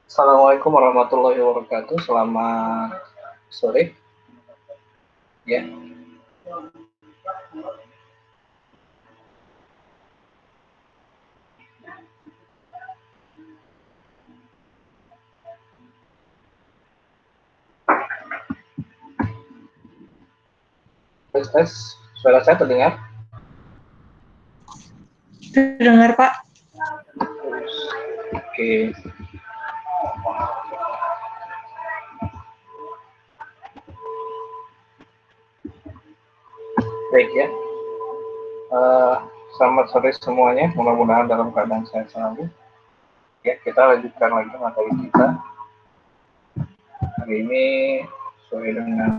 Assalamualaikum warahmatullahi wabarakatuh. Selamat sore. Ya, tes tes. Suara saya terdengar? Terdengar, Pak. Oke. Baik ya. Selamat sore semuanya. Mudah-mudahan dalam keadaan sehat selalu. Ya, kita lanjutkan lagi materi kita. Hari ini sesuai dengan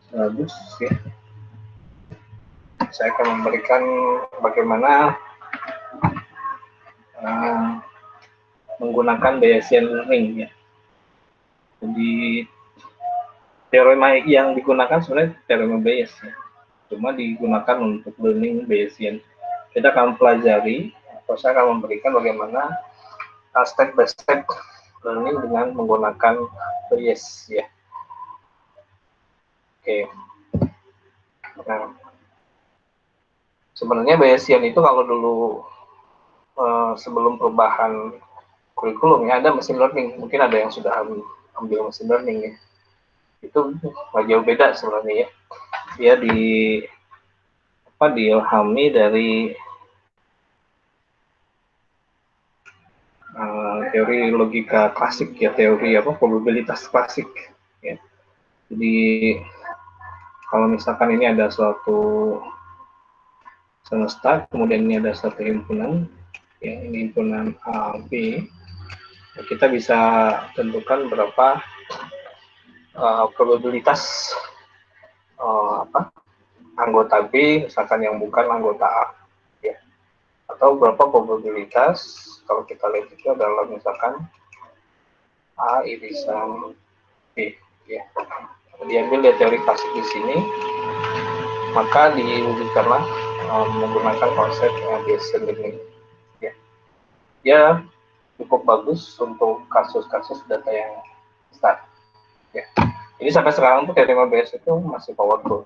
silabus ya. Saya akan memberikan bagaimana menggunakan Bayesian learning ya. Jadi teorema yang digunakan sebenarnya teorema Bayes ya. Cuma digunakan untuk learning Bayesian. Kita akan pelajari atau saya akan memberikan bagaimana step by step learning dengan menggunakan Bayes ya. Oke. Nah, sebenarnya Bayesian itu kalau dulu sebelum perubahan kurikulum ya, ada mesin learning. Mungkin ada yang sudah ambil mesin learning ya. Itu nggak jauh beda sebenarnya ya. Dia diilhami dari teori logika klasik ya, teori probabilitas klasik ya. Jadi kalau misalkan ini ada suatu semesta, kemudian ini ada suatu himpunan ya, ini himpunan A, B, kita bisa tentukan berapa probabilitas anggota B misalkan yang bukan anggota A ya, atau berapa probabilitas kalau kita lihat itu adalah misalkan A irisan B ya. Diambil dari teori klasik di sini, maka diwujudkanlah menggunakan konsep Bayesian learning ya. Ya cukup bagus untuk kasus-kasus data yang besar ya. Ini sampai sekarang tuh teorema Bayes itu masih powerful,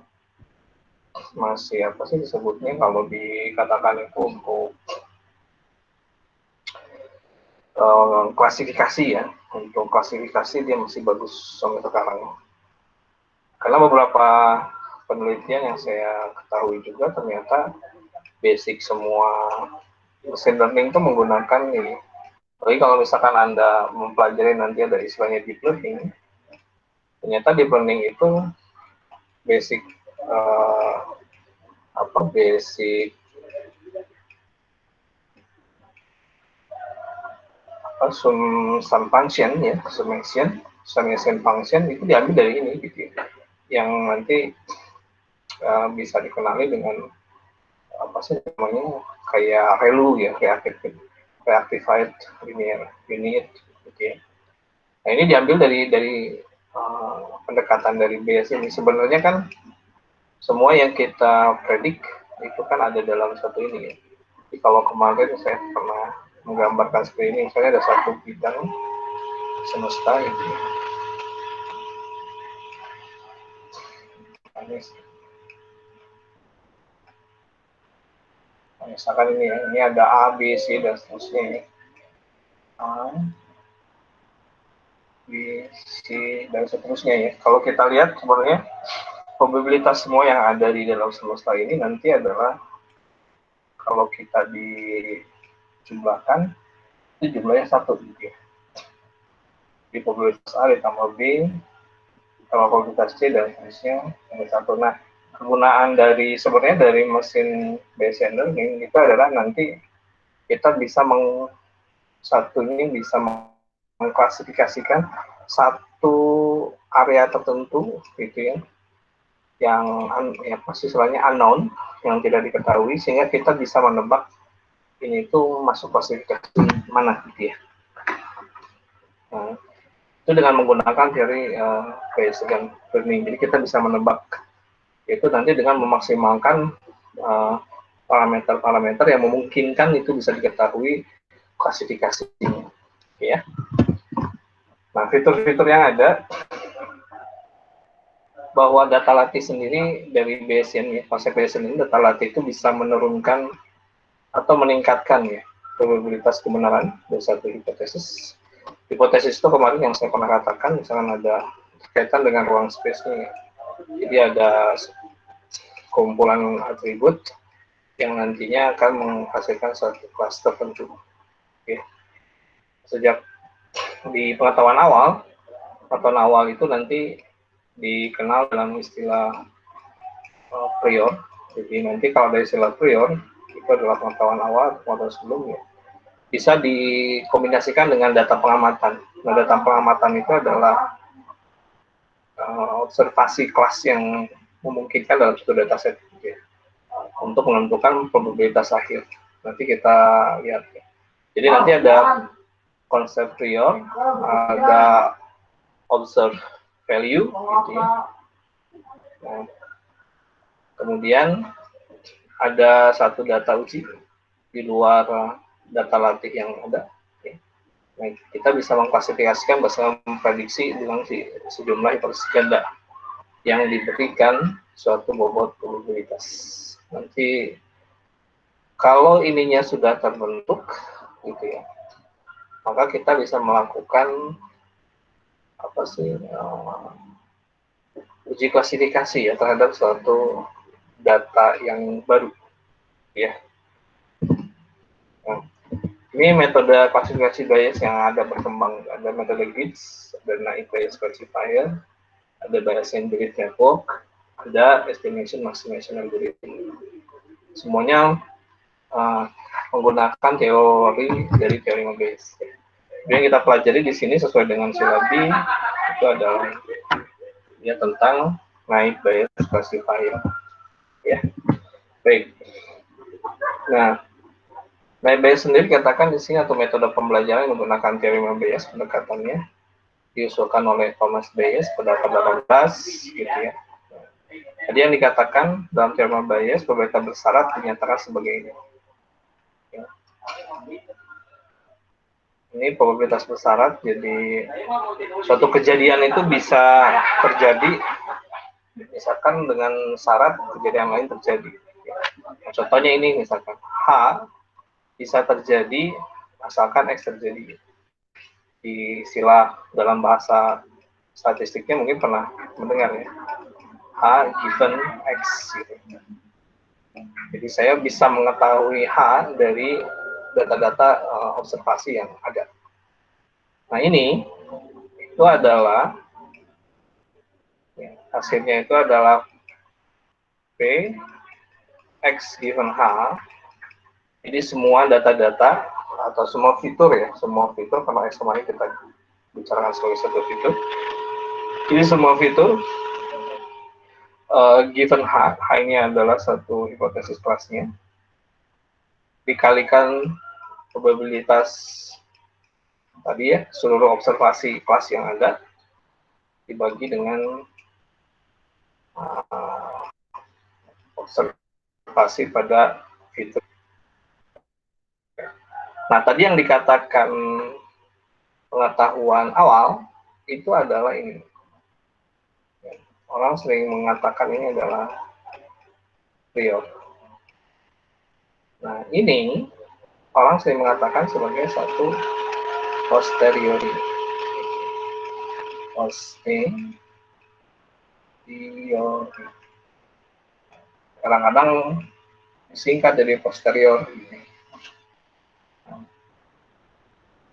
masih apa sih disebutnya kalau dikatakan itu untuk klasifikasi ya, untuk klasifikasi dia masih bagus sampai sekarang. Karena beberapa penelitian yang saya ketahui juga ternyata basic semua machine learning itu menggunakan ini. Tapi kalau misalkan Anda mempelajari nanti ada istilahnya deep learning, ternyata deep learning itu basic basic sum function ya, summation function itu diambil dari ini gitu ya, yang nanti bisa dikenali dengan apa sih namanya kayak ReLU ya, reactified linear unit gitu ya. Nah ini diambil dari pendekatan dari Bayes ini. Sebenarnya kan semua yang kita predik itu kan ada dalam satu ini ya. Jadi kalau kemarin saya pernah menggambarkan seperti ini, misalnya ada satu bidang semesta gitu ya. Misalkan ini ada A, B, C dan seterusnya ini. A, B, C dan seterusnya ya. Kalau kita lihat sebenarnya probabilitas semua yang ada di dalam semesta ini nanti adalah kalau kita dijumlahkan itu jumlahnya satu gitu ya. Di probabilitas A ditambah B ditambah probabilitas C dan seterusnya ada satu. Nah, kegunaan dari sebenarnya dari mesin Bayesian learning itu adalah nanti kita bisa bisa mengklasifikasikan satu area tertentu gitu ya, yang pasti soalnya unknown, yang tidak diketahui, sehingga kita bisa menebak ini itu masuk klasifikasi mana gitu ya. Nah, itu dengan menggunakan teori Bayesian learning. Jadi kita bisa menebak itu nanti dengan memaksimalkan parameter-parameter yang memungkinkan itu bisa diketahui klasifikasinya. Ya. Nah, fitur-fitur yang ada bahwa data latih sendiri dari Bayesian, konsep Bayesian ini, data latih itu bisa menurunkan atau meningkatkan ya probabilitas kebenaran dari satu hipotesis. Hipotesis itu kemarin yang saya pernah katakan, misalkan ada kaitan dengan ruang space-nya. Jadi ada kumpulan atribut yang nantinya akan menghasilkan suatu kelas tertentu. Ya. Sejak di pengetahuan awal itu nanti dikenal dalam istilah prior. Jadi nanti kalau dari istilah prior itu adalah pengetahuan awal, pengetahuan sebelumnya, bisa dikombinasikan dengan data pengamatan. Nah, data pengamatan itu adalah observasi kelas yang memungkinkan dalam satu dataset ya, untuk menentukan probabilitas akhir. Nanti kita lihat. Jadi nanti ada konsep prior, ada observe value, gitu ya. Nah, kemudian ada satu data uji di luar data latih yang ada. Nah, kita bisa mengklasifikasikan, bisa memprediksi dengan sejumlah hipotesis ganda yang diberikan suatu bobot probabilitas. Nanti kalau ininya sudah terbentuk, gitu ya, maka kita bisa melakukan apa sih uji klasifikasi ya terhadap suatu data yang baru, ya. Nah, ini metode klasifikasi bias yang ada berkembang, ada metode GIDS, ada Naive Bayes Classifier, ada Bayesian Grid Network, ada Estimation Maximization Algorithm. Semuanya menggunakan teori dari teori Bayes. Yang kita pelajari di sini sesuai dengan silabi itu adalah ya tentang Naive Bayes Classifier. Ya, baik. Nah, Naive Bayes sendiri katakan di sini atau metode pembelajaran yang menggunakan teori Bayes pendekatannya diusulkan oleh Thomas Bayes pada abad 18, gitu ya. Jadi yang dikatakan dalam teori Bayes, probabilitas bersyarat dinyatakan sebagai ini. Ya. Ini probabilitas bersyarat, jadi suatu kejadian itu bisa terjadi misalkan dengan syarat kejadian lain terjadi. Nah, contohnya ini misalkan H bisa terjadi asalkan X terjadi. Di istilah dalam bahasa statistiknya mungkin pernah mendengar ya, H given X gitu. Jadi saya bisa mengetahui H dari data-data observasi yang ada. Nah, ini itu adalah ya, hasilnya itu adalah P X given H. Jadi semua data-data atau semua fitur ya, semua fitur, kalau X kemarin kita bicarakan sebagai satu fitur. Jadi semua fitur given H ini adalah satu hipotesis kelasnya, dikalikan probabilitas tadi ya, seluruh observasi kelas yang ada, dibagi dengan observasi pada fitur. Nah, tadi yang dikatakan pengetahuan awal itu adalah ini. Orang sering mengatakan ini adalah prior. Nah, ini orang sering mengatakan sebagai satu posteriori. Posteriori. Kadang-kadang disingkat dari posterior.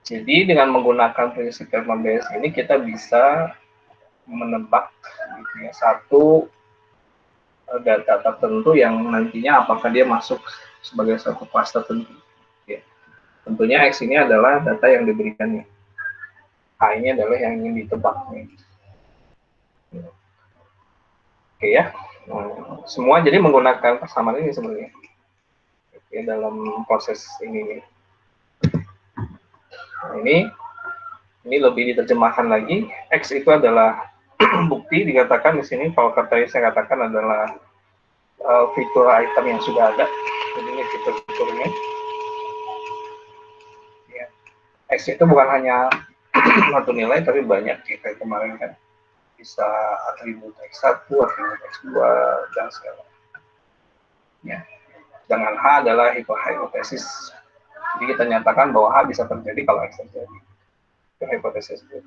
Jadi dengan menggunakan prinsip Hermann Bayes ini kita bisa menebak gitu ya, satu data tertentu yang nantinya apakah dia masuk sebagai satu kelas tertentu. Ya. Tentunya X ini adalah data yang diberikannya. H ini adalah yang ingin ditebak. Oke ya. Nah, semua jadi menggunakan persamaan ini sebenarnya. Oke, dalam proses ini. Nah, ini lebih diterjemahkan lagi. X itu adalah bukti, dikatakan di sini kalau kata saya katakan adalah fitur item yang sudah ada. Jadi ini fitur-fiturnya. Ya. X itu bukan hanya satu nilai, tapi banyak kayak kemarin kan. Bisa atribut X1, atribut X2, dan segala. Ya. Dengan H adalah hipotesis. Jadi kita nyatakan bahwa H bisa terjadi kalau X terjadi. Itu hipotesis itu.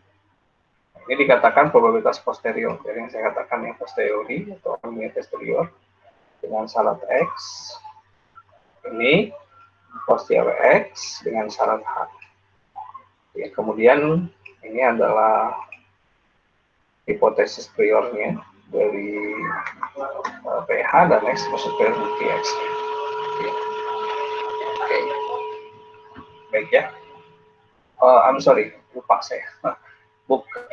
Ini dikatakan probabilitas posterior. Jadi yang saya katakan yang posteriori atau posterior dengan syarat X. Ini posterior X dengan syarat H. Ya, kemudian ini adalah hipotesis priornya dari PH dan X posterior bukti X. Oke. Baik ya. I'm sorry, lupa saya.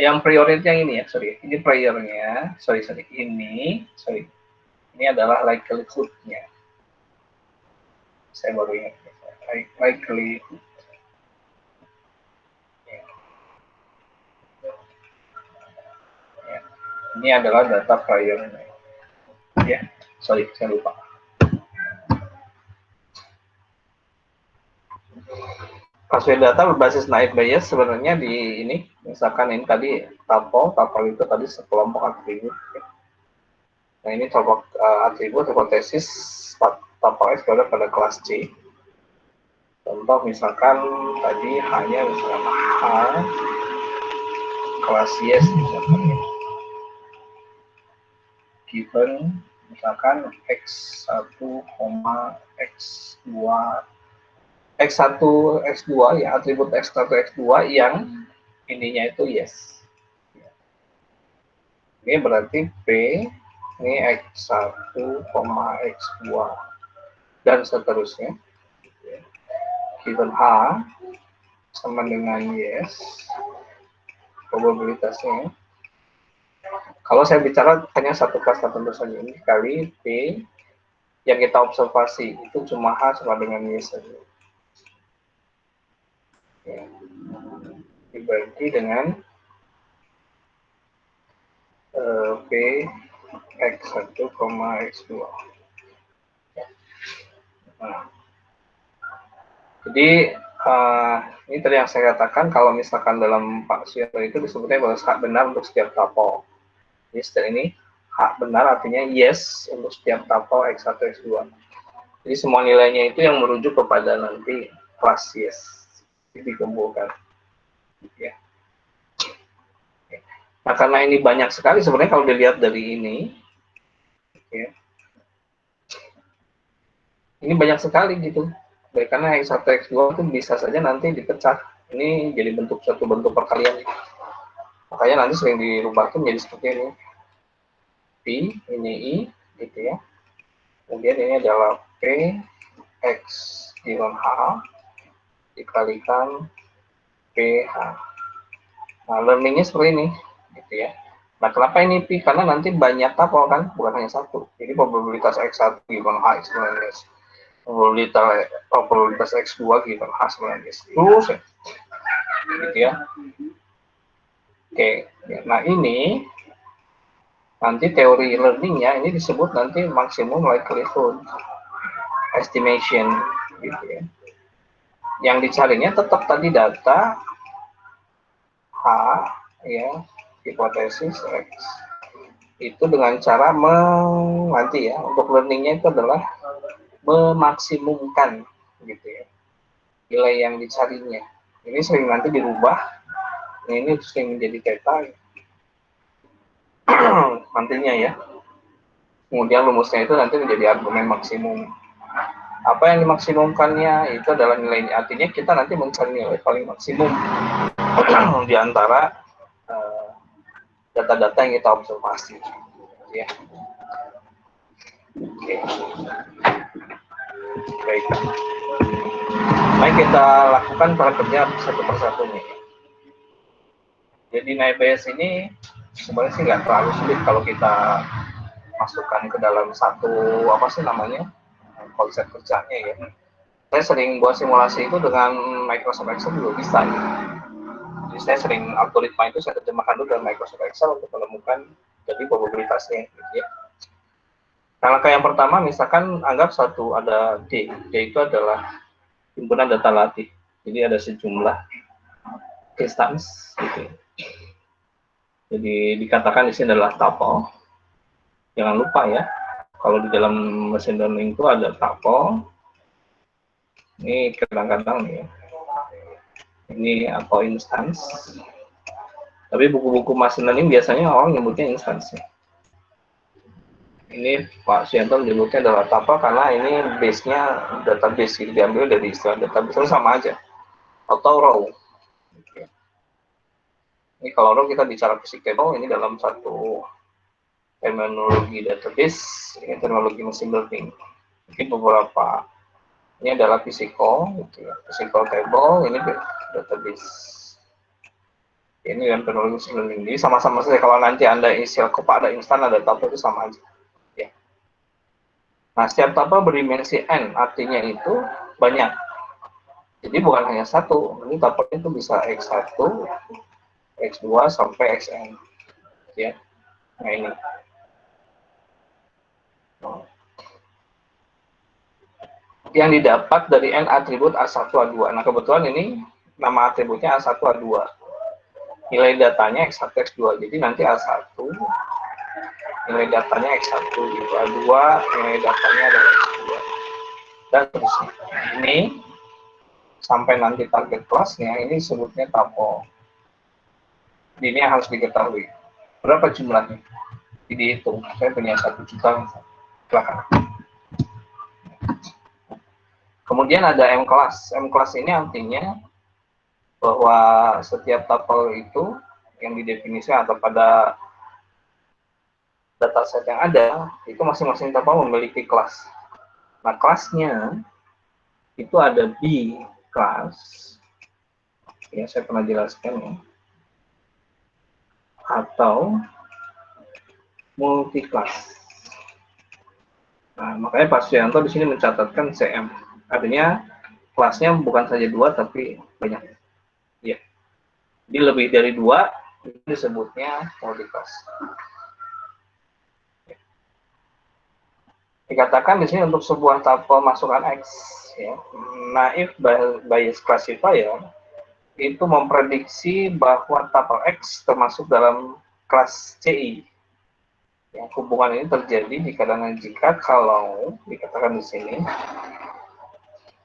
Yang priornya ini ya, sorry. Ini priornya, sorry. Ini adalah likelihood-nya. Saya baru ingat. Likelihood. Ya. Ini adalah data priornya. Ya, sorry, saya lupa. Classified data berbasis naive Bayes sebenarnya di ini, misalkan ini tadi tapol itu tadi sekelompok atribut. Nah ini kelompok atribut hipotesis tapol X berada pada kelas C. Contoh misalkan tadi hanya misalkan H kelas yes misalkan ya. Given misalkan X1, X2 X1, X2 ya, atribut X1, X2 yang ininya itu yes. Ini berarti P, ini X1, X2, dan seterusnya. Given H sama dengan yes, probabilitasnya. Kalau saya bicara hanya satu kelas tertentu saja, ini kali P yang kita observasi itu cuma H sama dengan yes saja. Ya. Dibagi dengan P X1, X2. Nah, jadi ini tadi yang saya katakan kalau misalkan dalam Pak Suyoto itu disebutnya bahwa hak benar untuk setiap tapol. Jadi setelah ini hak benar artinya yes untuk setiap tapol X1, X2. Jadi semua nilainya itu yang merujuk kepada nanti kelas yes dikumpulkan. Ya. Nah karena ini banyak sekali sebenarnya kalau dilihat dari ini, ya, ini banyak sekali gitu. Baik, karena X1, X2 itu bisa saja nanti dipecah. Ini jadi satu bentuk perkalian. Makanya nanti sering dirubah menjadi seperti ini. P, ini I, gitu ya. Kemudian ini adalah P, X, given H, dikalikan PH. Nah, learningnya seperti ini, gitu ya. Nah, kenapa ini P? Karena nanti banyak tapol kan, bukan hanya satu. Jadi probabilitas X1 given H given S, probabilitas X2 given H given S. Terus, gitu ya. Oke, nah ini nanti teori learningnya ini disebut nanti maximum likelihood estimation, gitu ya. Yang dicarinya tetap tadi data H, ya, hipotesis X. Itu dengan cara nanti ya, untuk learningnya itu adalah memaksimumkan, gitu ya, nilai yang dicarinya. Ini sering nanti dirubah, ini sering menjadi theta nantinya ya. Kemudian rumusnya itu nanti menjadi argumen maksimum. Apa yang dimaksimumkannya itu adalah nilainya. Artinya kita nanti mencari nilai paling maksimum di antara data-data yang kita observasi. Ya. Oke. Baik. Mari kita lakukan para kerja satu persatu nih. Jadi naive Bayes ini sebenarnya sih nggak terlalu sulit kalau kita masukkan ke dalam satu apa sih namanya konsep kerjanya ya. Saya sering buat simulasi itu dengan Microsoft Excel juga bisa. Ya. Jadi saya sering algoritma itu saya terjemahkan dulu dalam Microsoft Excel untuk menemukan jadi probabilitasnya. Gitu ya. Nah, langkah yang pertama misalkan anggap ada D. D itu adalah himpunan data latih. Jadi ada sejumlah instance gitu. Jadi dikatakan di sini adalah tuple. Jangan lupa ya, kalau di dalam machine learning itu ada tuple. Ini kadang-kadang nih ya. Ini atau instance. Tapi buku-buku machine learning biasanya orang nyebutnya instance. Ini Pak Suyanto menyebutnya adalah tuple karena ini base-nya database, diambil dari istilah database, itu sama aja. Atau row. Ini kalau row kita bicara fisik table, ini dalam satu terminologi database, ini terminologi machine learning. Mungkin beberapa, ini adalah physical, gitu ya. Physical table, ini database. Ini yang terminologi machine learning. Jadi sama-sama saja kalau nanti Anda isi ada instan, ada tuple, itu sama aja. Ya. Nah, setiap tuple berdimensi n, artinya itu banyak. Jadi bukan hanya satu, ini tuple itu bisa x1, x2 sampai xn. Ya. Nah, ini. Yang didapat dari n atribut A1, A2. Nah, kebetulan ini nama atributnya A1, A2. Nilai datanya X1, X2. Jadi nanti A1, nilai datanya X1, gitu. A2, nilai datanya adalah X2. Dan terusnya. Ini, sampai nanti target kelasnya, ini sebutnya tuple. Ini yang harus diketahui. Berapa jumlahnya? Dihitung. Saya punya 1 juta. Silahkan. Kemudian ada M-class. M-class ini artinya bahwa setiap tuple itu yang didefinisikan atau pada dataset yang ada, itu masing-masing tuple memiliki kelas. Nah, kelasnya itu ada B class. Ya, saya pernah jelaskan ya. Atau multi-class. Nah, makanya Pak Suyanto di sini mencatatkan CM. Artinya kelasnya bukan saja 2 tapi banyak. Ya. Jadi lebih dari 2 itu disebutnya multi-class. Dikatakan di sini untuk sebuah tuple masukan X, ya. Naive Bayes classifier itu memprediksi bahwa tuple X termasuk dalam kelas CI. Ya, hubungan ini terjadi jika kalau dikatakan di sini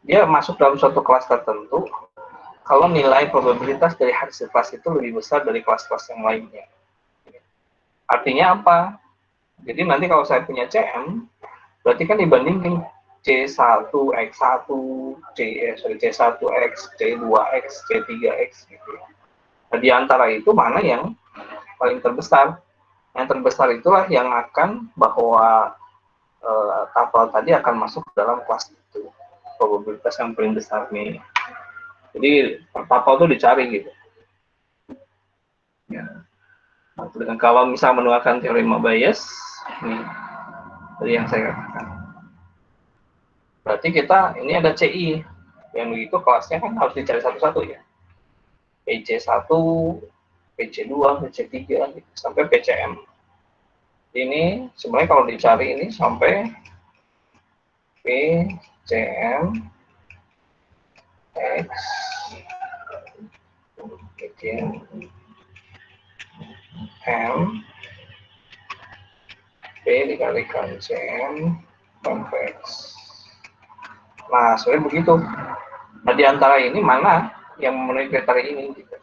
dia masuk dalam suatu kelas tertentu kalau nilai probabilitas dari hasil kelas itu lebih besar dari kelas-kelas yang lainnya. Artinya apa? Jadi nanti kalau saya punya CM, berarti kan dibandingin C1, X1, C1X, C2X, C3X gitu. Nah, di antara itu mana yang paling terbesar? Yang terbesar itulah yang akan bahwa tuple tadi akan masuk dalam kelas itu. Probabilitas yang paling besar nih. Jadi tuple itu dicari gitu. Ya. Nah, kalau misal menuangkan teorema Bayes, ini tadi yang saya katakan. Berarti kita ini ada CI, yang begitu kelasnya kan harus dicari satu-satu ya. PC1, PC2, PC3, sampai PCM. Ini sebenarnya kalau dicari ini sampai PCM X, PCM M, P dikalikan CM, sampai X. Nah, sebenarnya begitu. Nah, di antara ini mana yang memenuhi kriteria ini? Gitu.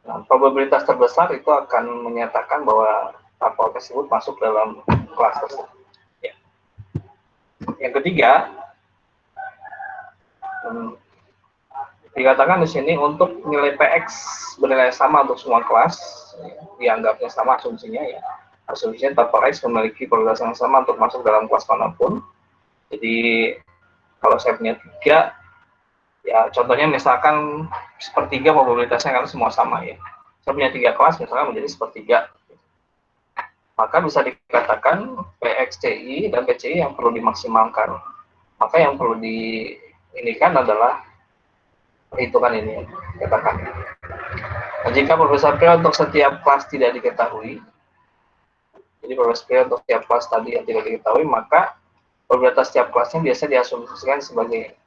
Nah, probabilitas terbesar itu akan menyatakan bahwa tuple tersebut masuk dalam kelas tersebut. Ya. Yang ketiga, dikatakan di sini untuk nilai PX bernilai sama untuk semua kelas, dianggapnya sama asumsinya ya. Asumsinya tuple X memiliki probabilitas yang sama untuk masuk dalam kelas manapun. Jadi kalau saya punya 3, ya contohnya misalkan sepertiga probabilitasnya kan semua sama ya. Saya punya 3 kelas misalkan menjadi sepertiga. Maka bisa dikatakan PXCI dan PCI yang perlu dimaksimalkan. Maka yang perlu diinikan adalah perhitungan ini, katakan. Nah, jika probabilitas P untuk setiap kelas tidak diketahui, jadi probabilitas P untuk setiap kelas tadi yang tidak diketahui, maka probabilitas setiap kelasnya biasa diasumsikan sebagai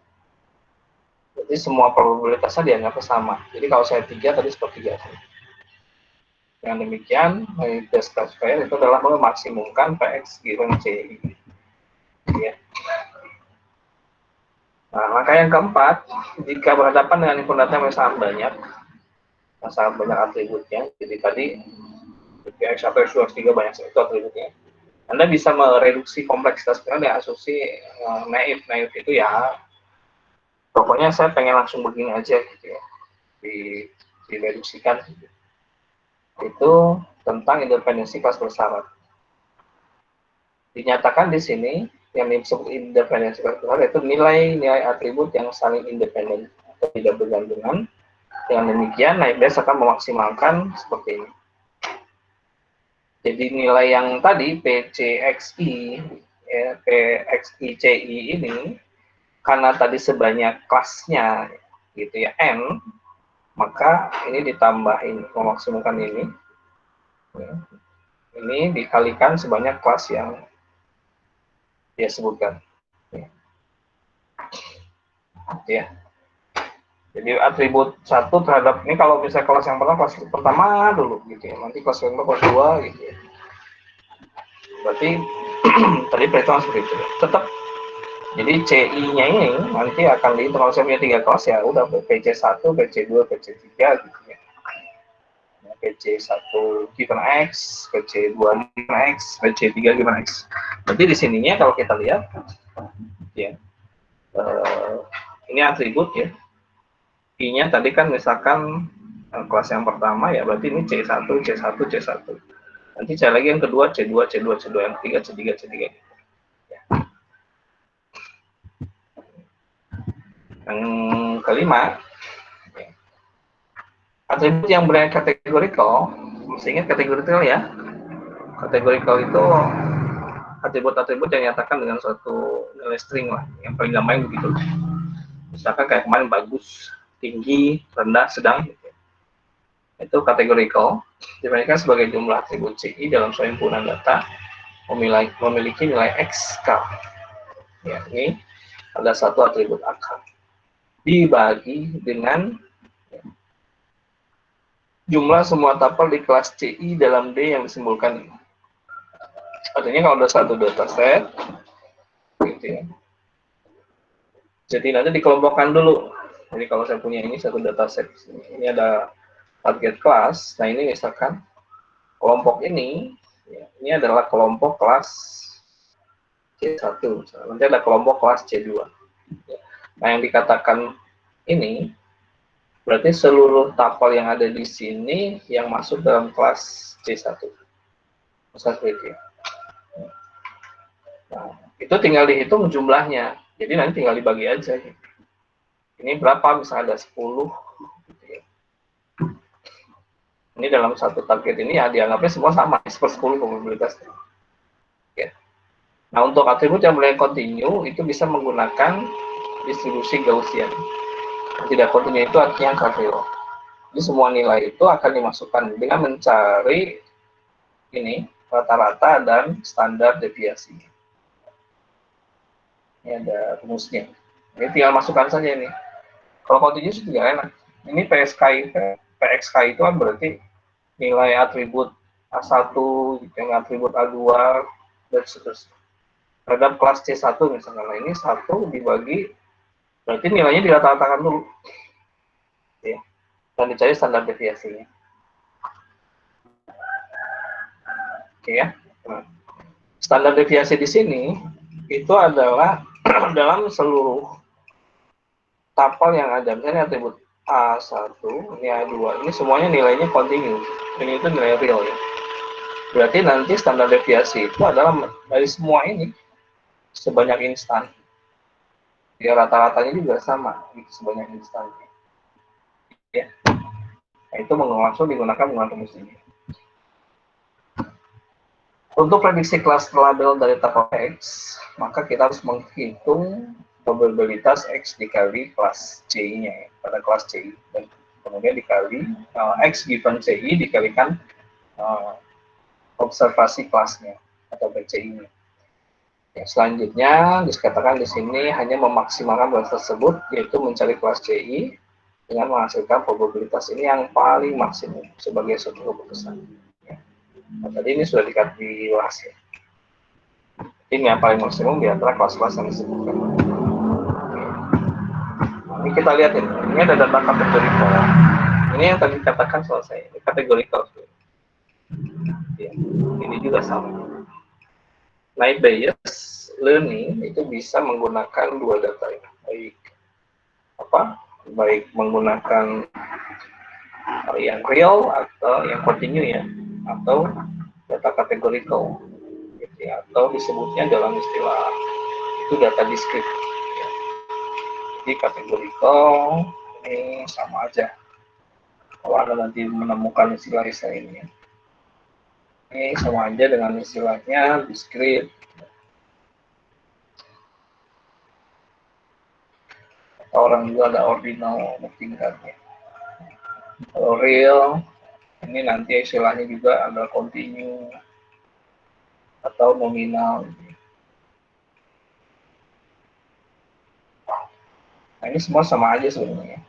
Jadi semua probabilitasnya dianggap sama. Jadi kalau saya 3 tadi sepertiga. Dengan demikian, Naive classifier itu adalah memaksimumkan Px given Ci. Ya. Nah, maka yang keempat, jika berhadapan dengan input data yang sangat banyak atributnya, jadi tadi X1, X2, X3 banyak itu atributnya, Anda bisa mereduksi kompleksitas dengan asumsi naif. Naif itu ya, pokoknya saya pengen langsung begini aja gitu ya, direduksikan. Itu tentang independensi kelas bersyarat. Dinyatakan di sini yang disebut independensi kelas bersyarat itu nilai atribut yang saling independen atau tidak bergantungan. Dengan demikian, naik base akan memaksimalkan seperti ini. Jadi nilai yang tadi PCXI, ya, PXICI ini, karena tadi sebanyak kelasnya, gitu ya, N, maka ini ditambahin, memaksimalkan ini. Ya, ini dikalikan sebanyak kelas yang dia sebutkan. Ya. Jadi atribut satu terhadap ini kalau misalnya kelas yang pertama dulu gitu ya, nanti kelas kedua, kelas dua gitu ya. Berarti tadi perhitungan seperti itu. Tetap jadi CI-nya ini nanti akan dihitung kalau saya punya 3 kelas ya udah PC1, PC2, PC3 gitu ya. PC1 given X, PC2 given X, PC3 given X. Berarti di sininya kalau kita lihat ya ini atribut ya. I-nya tadi kan misalkan kelas yang pertama ya berarti ini C1, C1, C1. Nanti cari lagi yang kedua C2, C2, C2, yang ketiga C3, C3. Ya. Yang kelima, atribut yang kategorikal, mesti ingat kategorikal ya. Kategorikal itu atribut-atribut yang nyatakan dengan suatu nilai string lah, yang paling gampang begitu. Misalkan kayak kemarin bagus, tinggi, rendah, sedang. Gitu. Itu kategorikal, dibandingkan sebagai jumlah atribut CI dalam suatu himpunan data memiliki nilai XK. Ya, ini ada satu atribut akar. Dibagi dengan jumlah semua tuple di kelas CI dalam D yang disimbolkan ini. Artinya kalau ada satu dataset, gitu ya. Jadi nanti dikelompokkan dulu. Jadi kalau saya punya ini satu dataset, ini ada target kelas. Nah ini misalkan kelompok ini, ya, ini adalah kelompok kelas C1. Nanti ada kelompok kelas C2. Nah yang dikatakan ini berarti seluruh tuple yang ada di sini yang masuk dalam kelas C1. Seperti itu. Nah, itu tinggal dihitung jumlahnya. Jadi nanti tinggal dibagi aja. Ini berapa? Misalnya ada 10. Gitu ya. Ini dalam satu target ini ya dianggapnya semua sama. 10 probabilitasnya. Ya. Nah, untuk atribut yang mulai kontinu itu bisa menggunakan distribusi Gaussian. Tidak kontinu itu artinya angka zero. Jadi semua nilai itu akan dimasukkan dengan mencari ini rata-rata dan standar deviasi. Ini ada rumusnya. Ini tinggal masukkan saja ini. Kalau continuous juga enak. Ini PXK itu kan berarti nilai atribut A1 dengan atribut A2 dan seterusnya. Terhadap kelas C1 misalnya. Nah, ini 1 dibagi berarti nilainya dirata-ratakan dulu. Ya. Dan dicari standar deviasinya. Oke ya. Nah, standar deviasi di sini itu adalah dalam seluruh tuple yang ada. Misalnya atribut A1, ini A2, ini semuanya nilainya kontinu. Ini itu nilai real ya. Berarti nanti standar deviasi itu adalah dari semua ini sebanyak instan. Ya rata-ratanya juga sama, sebanyak instan. Ya. Nah, itu langsung digunakan menggunakan rumus ini. Untuk prediksi kelas label dari tuple X, maka kita harus menghitung probabilitas X dikali kelas CI-nya ya, pada kelas CI. Dan kemudian dikali X given CI dikalikan observasi kelasnya atau PCI-nya. Selanjutnya dikatakan di sini hanya memaksimalkan kelas tersebut, yaitu mencari kelas CI dengan menghasilkan probabilitas ini yang paling maksimum sebagai suatu keputusan. Nah, tadi ini sudah dibahas ya. Ini yang paling maksimum di antara kelas-kelas yang disebutkan. Nah, ini kita lihat ini ada data kategorikal. Ini yang tadi dikatakan selesai. Ini kategorikal. Ya, ini juga sama. Naive Bayes learning itu bisa menggunakan dua data ya. Baik menggunakan yang real atau yang continue ya, atau data kategorikal gitu ya, atau disebutnya dalam istilah itu data discrete ya. Jadi kategorikal ini sama aja kalau Anda nanti menemukan istilah-istilah ini ya. Ini sama aja dengan istilahnya discrete atau orang juga ada ordinal tingkatnya. Kalau real ini nanti istilahnya juga ada continue atau nominal. Nah, ini semua sama aja sebenarnya.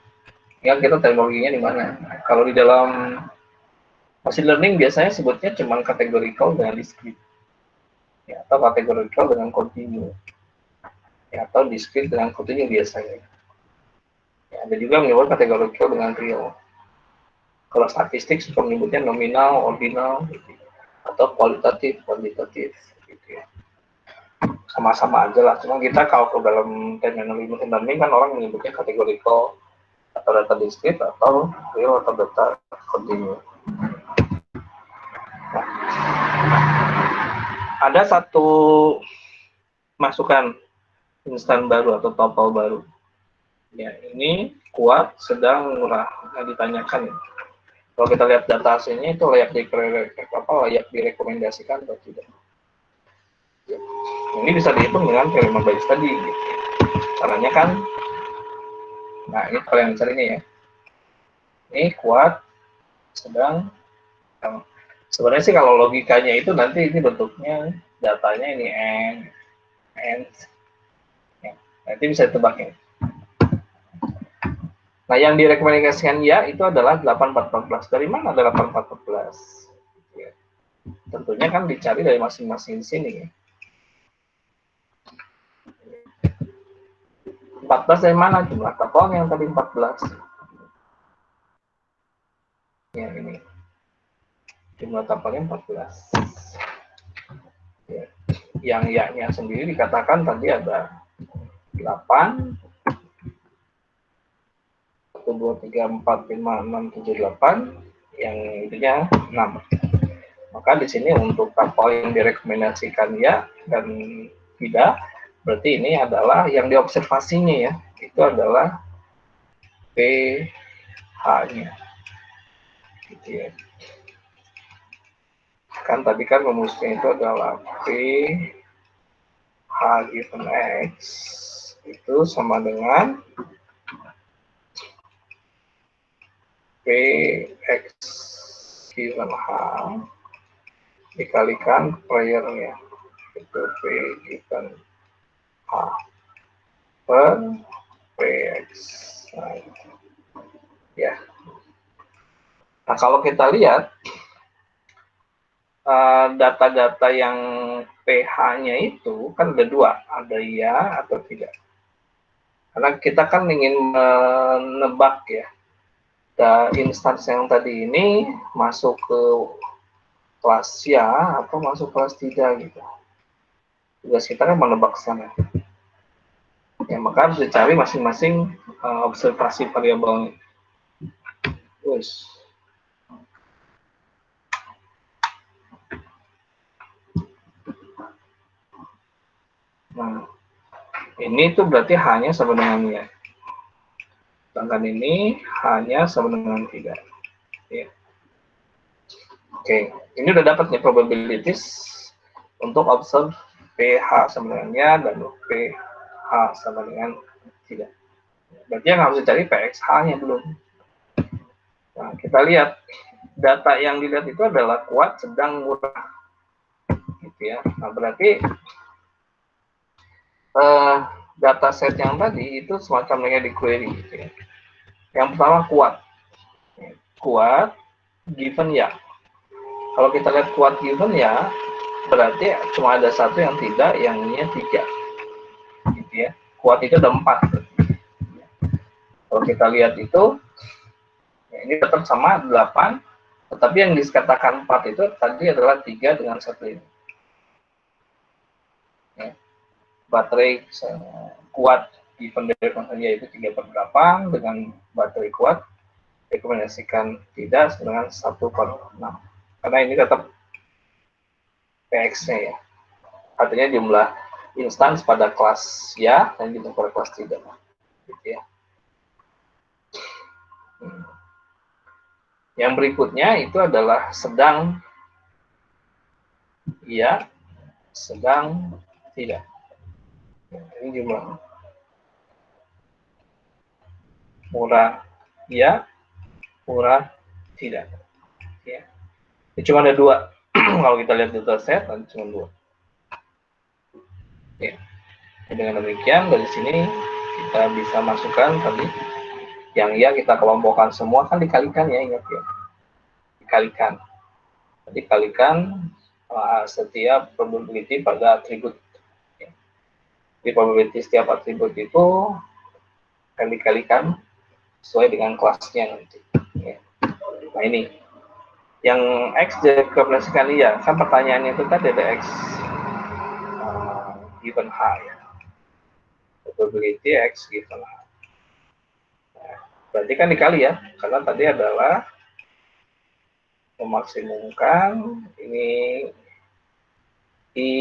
Yang kita teknologinya di mana? Nah, kalau di dalam machine learning biasanya sebutnya cuma categorical dengan discrete, ya, atau categorical dengan continue, ya, atau discrete dengan continue biasanya. Ya, ada juga menyebut categorical dengan real. Kalau statistik suka menyebutnya nominal, ordinal, gitu, atau kualitatif, kuantitatif, gitu ya. Sama-sama aja lah. Cuma kita kalau ke dalam terminologi machine learning kan orang menyebutnya categorical atau data discrete atau real atau data continue. Nah, ada satu masukan instan baru atau topol baru. Ya, ini kuat, sedang, murah. Nah, ditanyakan. Kalau kita lihat data hasilnya itu layak direkomendasikan atau tidak. Ya. Ini bisa dihitung dengan teorema Bayes tadi. Gitu. Caranya kan, nah ini kalau yang carinya ya. Ini kuat, sedang. Sebenarnya sih kalau logikanya itu nanti ini bentuknya datanya ini N. Ya, nanti bisa ditebak ya. Nah, yang direkomendasikan ya itu adalah 8414. Dari mana ada 8414? Ya. Tentunya kan dicari dari masing-masing sini. 14 dari mana? Jumlah topolnya yang tadi 14. Ya, ini. Jumlah topolnya 14. Ya. Yang ya-nya sendiri dikatakan tadi ada 8, 1, 2, 3, 4, 5, 6, 7, 8, yang intinya 6. Maka di sini untuk topol yang direkomendasikan ya dan tidak, berarti ini adalah yang diobservasinya ya, itu adalah pH-nya. Gitu ya. Kan tadi kan rumusnya itu adalah pH given X itu sama dengan Px given H dikalikan prior-nya, itu P given H per Px. Nah, ya. Nah, kalau kita lihat data-data yang pH-nya itu kan ada dua, ada ya atau tidak. Karena kita kan ingin menebak ya, instansi yang tadi ini masuk ke kelas ya atau masuk kelas tidak gitu. Tugas kita kan menebak sana. Ya, maka harus dicari masing-masing observasi variabelnya. Terus. Nah, ini tuh berarti hanya sama dengan ya. Sedangkan ini hanya sama dengan tidak. Ya. Oke, ini udah dapat nih probabilities untuk observe pH sama dengan ya dan pH sama dengan tidak. Berarti yang harus dicari PXH-nya belum. Nah, kita lihat data yang dilihat itu adalah kuat, sedang, murah. Gitu ya. Nah, berarti dataset yang tadi itu semacam kayak di query gitu ya. Yang pertama kuat given ya. Kalau kita lihat kuat given ya, berarti cuma ada satu yang tidak, yang ini 3 gitu ya. Kuat itu ada 4. Kalau kita lihat itu ya, ini tetap sama 8, tetapi yang dikatakan 4 itu tadi adalah 3 dengan 1 ini ya. Baterai kuat given dari yaitu 3/8 dengan baterai kuat rekomendasikan tidak dengan 1/6, karena ini tetap PX-nya ya, artinya jumlah instance pada kelas ya dan jumlah pada kelas tidak gitu ya. Yang berikutnya itu adalah sedang ya, sedang tidak. Ini jumlah murah ya, murah tidak ya. Ini cuma ada 2. Kalau kita lihat data set ada cuma 2 ya. Dengan demikian dari sini kita bisa masukkan tadi yang ya kita kelompokkan semua kan dikalikan ya, ingat ya, dikalikan setiap probability pada atribut ya. Di probability setiap atribut itu akan dikalikan sesuai dengan kelasnya nanti ya. Nah ini yang X direkomendasikan iya, kan pertanyaannya itu tadi ada X given H ya, probability X given H. Nah, berarti kan dikali ya, karena tadi adalah memaksimumkan ini I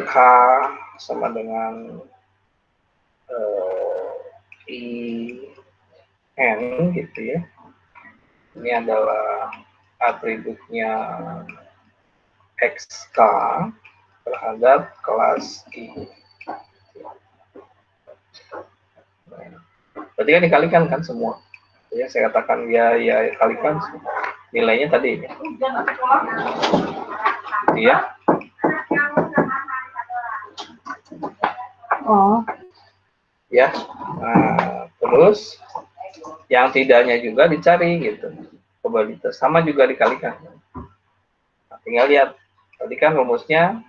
K sama dengan I N gitu ya. Ini adalah atributnya XK terhadap kelas I. Berarti kan dikalikan kan semua. Ya, saya katakan ya kalikan nilainya tadi. Iya. Oh. Ya. Nah, terus yang tidaknya juga dicari gitu. Probabilitas sama juga dikalikan. Nah, tinggal lihat. Tadi kan rumusnya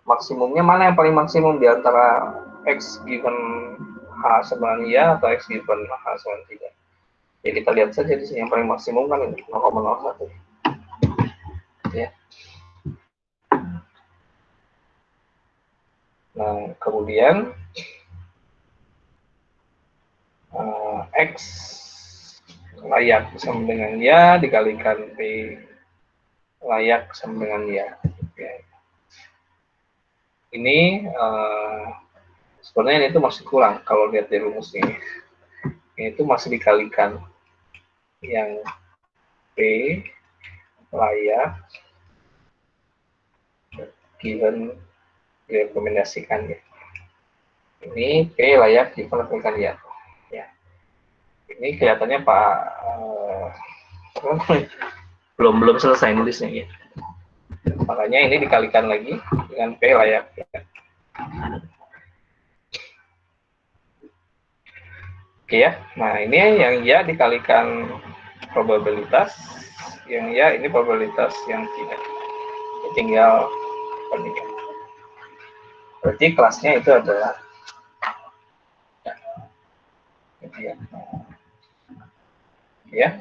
maksimumnya mana yang paling maksimum di antara X given H sama iya atau X given H sama tidak. Ya kita lihat saja di sini yang paling maksimum kan 0,01 ya. Nah kemudian X layak sama dengan ya dikalikan P layak sama dengan ya. Ini sebenarnya itu masih kurang kalau lihat di rumus ini. Itu masih dikalikan yang P layak given direkomendasikan ya. Ini P layak direkomendasikan ya. Ya. Ini kelihatannya Pak belum selesai nulisnya ya. Makanya ini dikalikan lagi dengan P layak ya. Oke ya. Nah, ini yang ya dikalikan probabilitas, yang ya ini probabilitas yang tidak. Ini tinggal bandingkan. Berarti kelasnya itu adalah ya.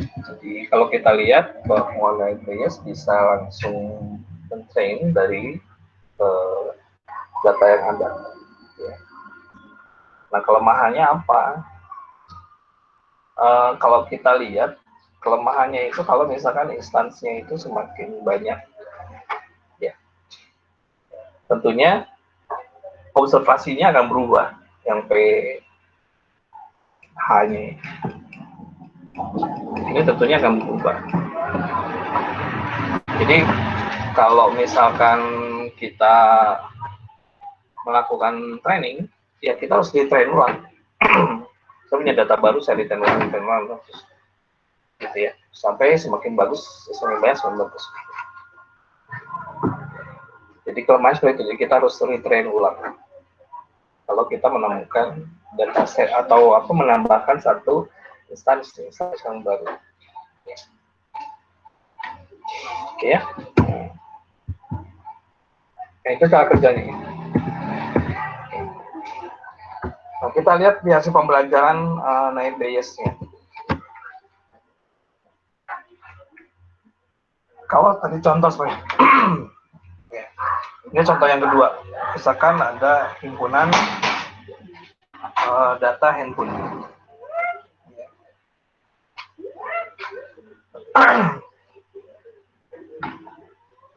Jadi kalau kita lihat bahwa live bias bisa langsung mentrain dari data yang ada. Ya. Nah kelemahannya apa? Kalau kita lihat kelemahannya itu kalau misalkan instansinya itu semakin banyak, ya tentunya observasinya akan berubah yang PH-nya. Ini tentunya akan berubah. Jadi kalau misalkan kita melakukan training, ya kita harus di-train ulang. Saya punya data baru, saya di-train ulang terus gitu ya, sampai semakin bagus, semakin banyak semakin bagus. Jadi kelemahan seperti itu, jadi kita harus retrain ulang. Kalau kita menemukan dataset atau apa menambahkan satu instansi yang baru. Oke ya. Nah, itu cara kerjanya. Nah, kita lihat di hasil pembelajaran Naib Bayes-nya. Kalau tadi contoh sebenarnya. Ini contoh yang kedua. Misalkan ada himpunan data handphone.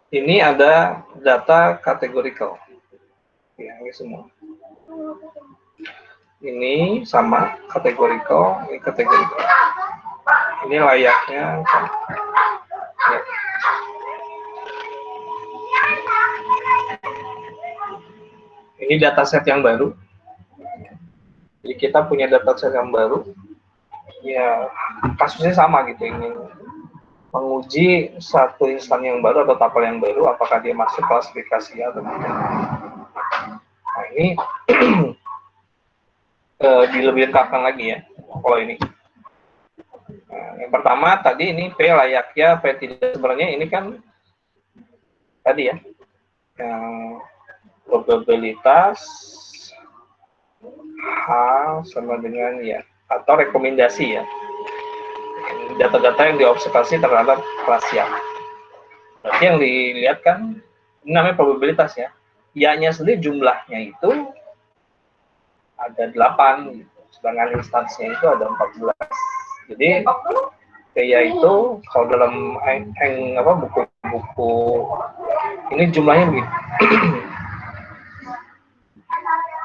Ini ada data categorical. Ya, ini semua. Ini sama categorical, ini categorical. Ini layaknya sama. Ya. Ini dataset yang baru. Jadi kita punya dataset yang baru. Ya, kasusnya sama gitu, ingin menguji satu instan yang baru atau tabel yang baru, apakah dia masuk klasifikasi atau tidak. Nah, ini dilengkapkan lagi ya, kalau ini. Nah, yang pertama tadi ini P layaknya, P tidak, sebenarnya ini kan tadi ya, yang probabilitas H sama dengan ya, atau rekomendasi ya, data-data yang diobservasi terhadap rahasia. Berarti yang dilihat kan ini namanya probabilitas ya. Ya-nya sendiri jumlahnya itu ada 8, gitu. Sedangkan instansinya itu ada 14. Jadi ya itu kalau dalam buku-buku ini jumlahnya begitu.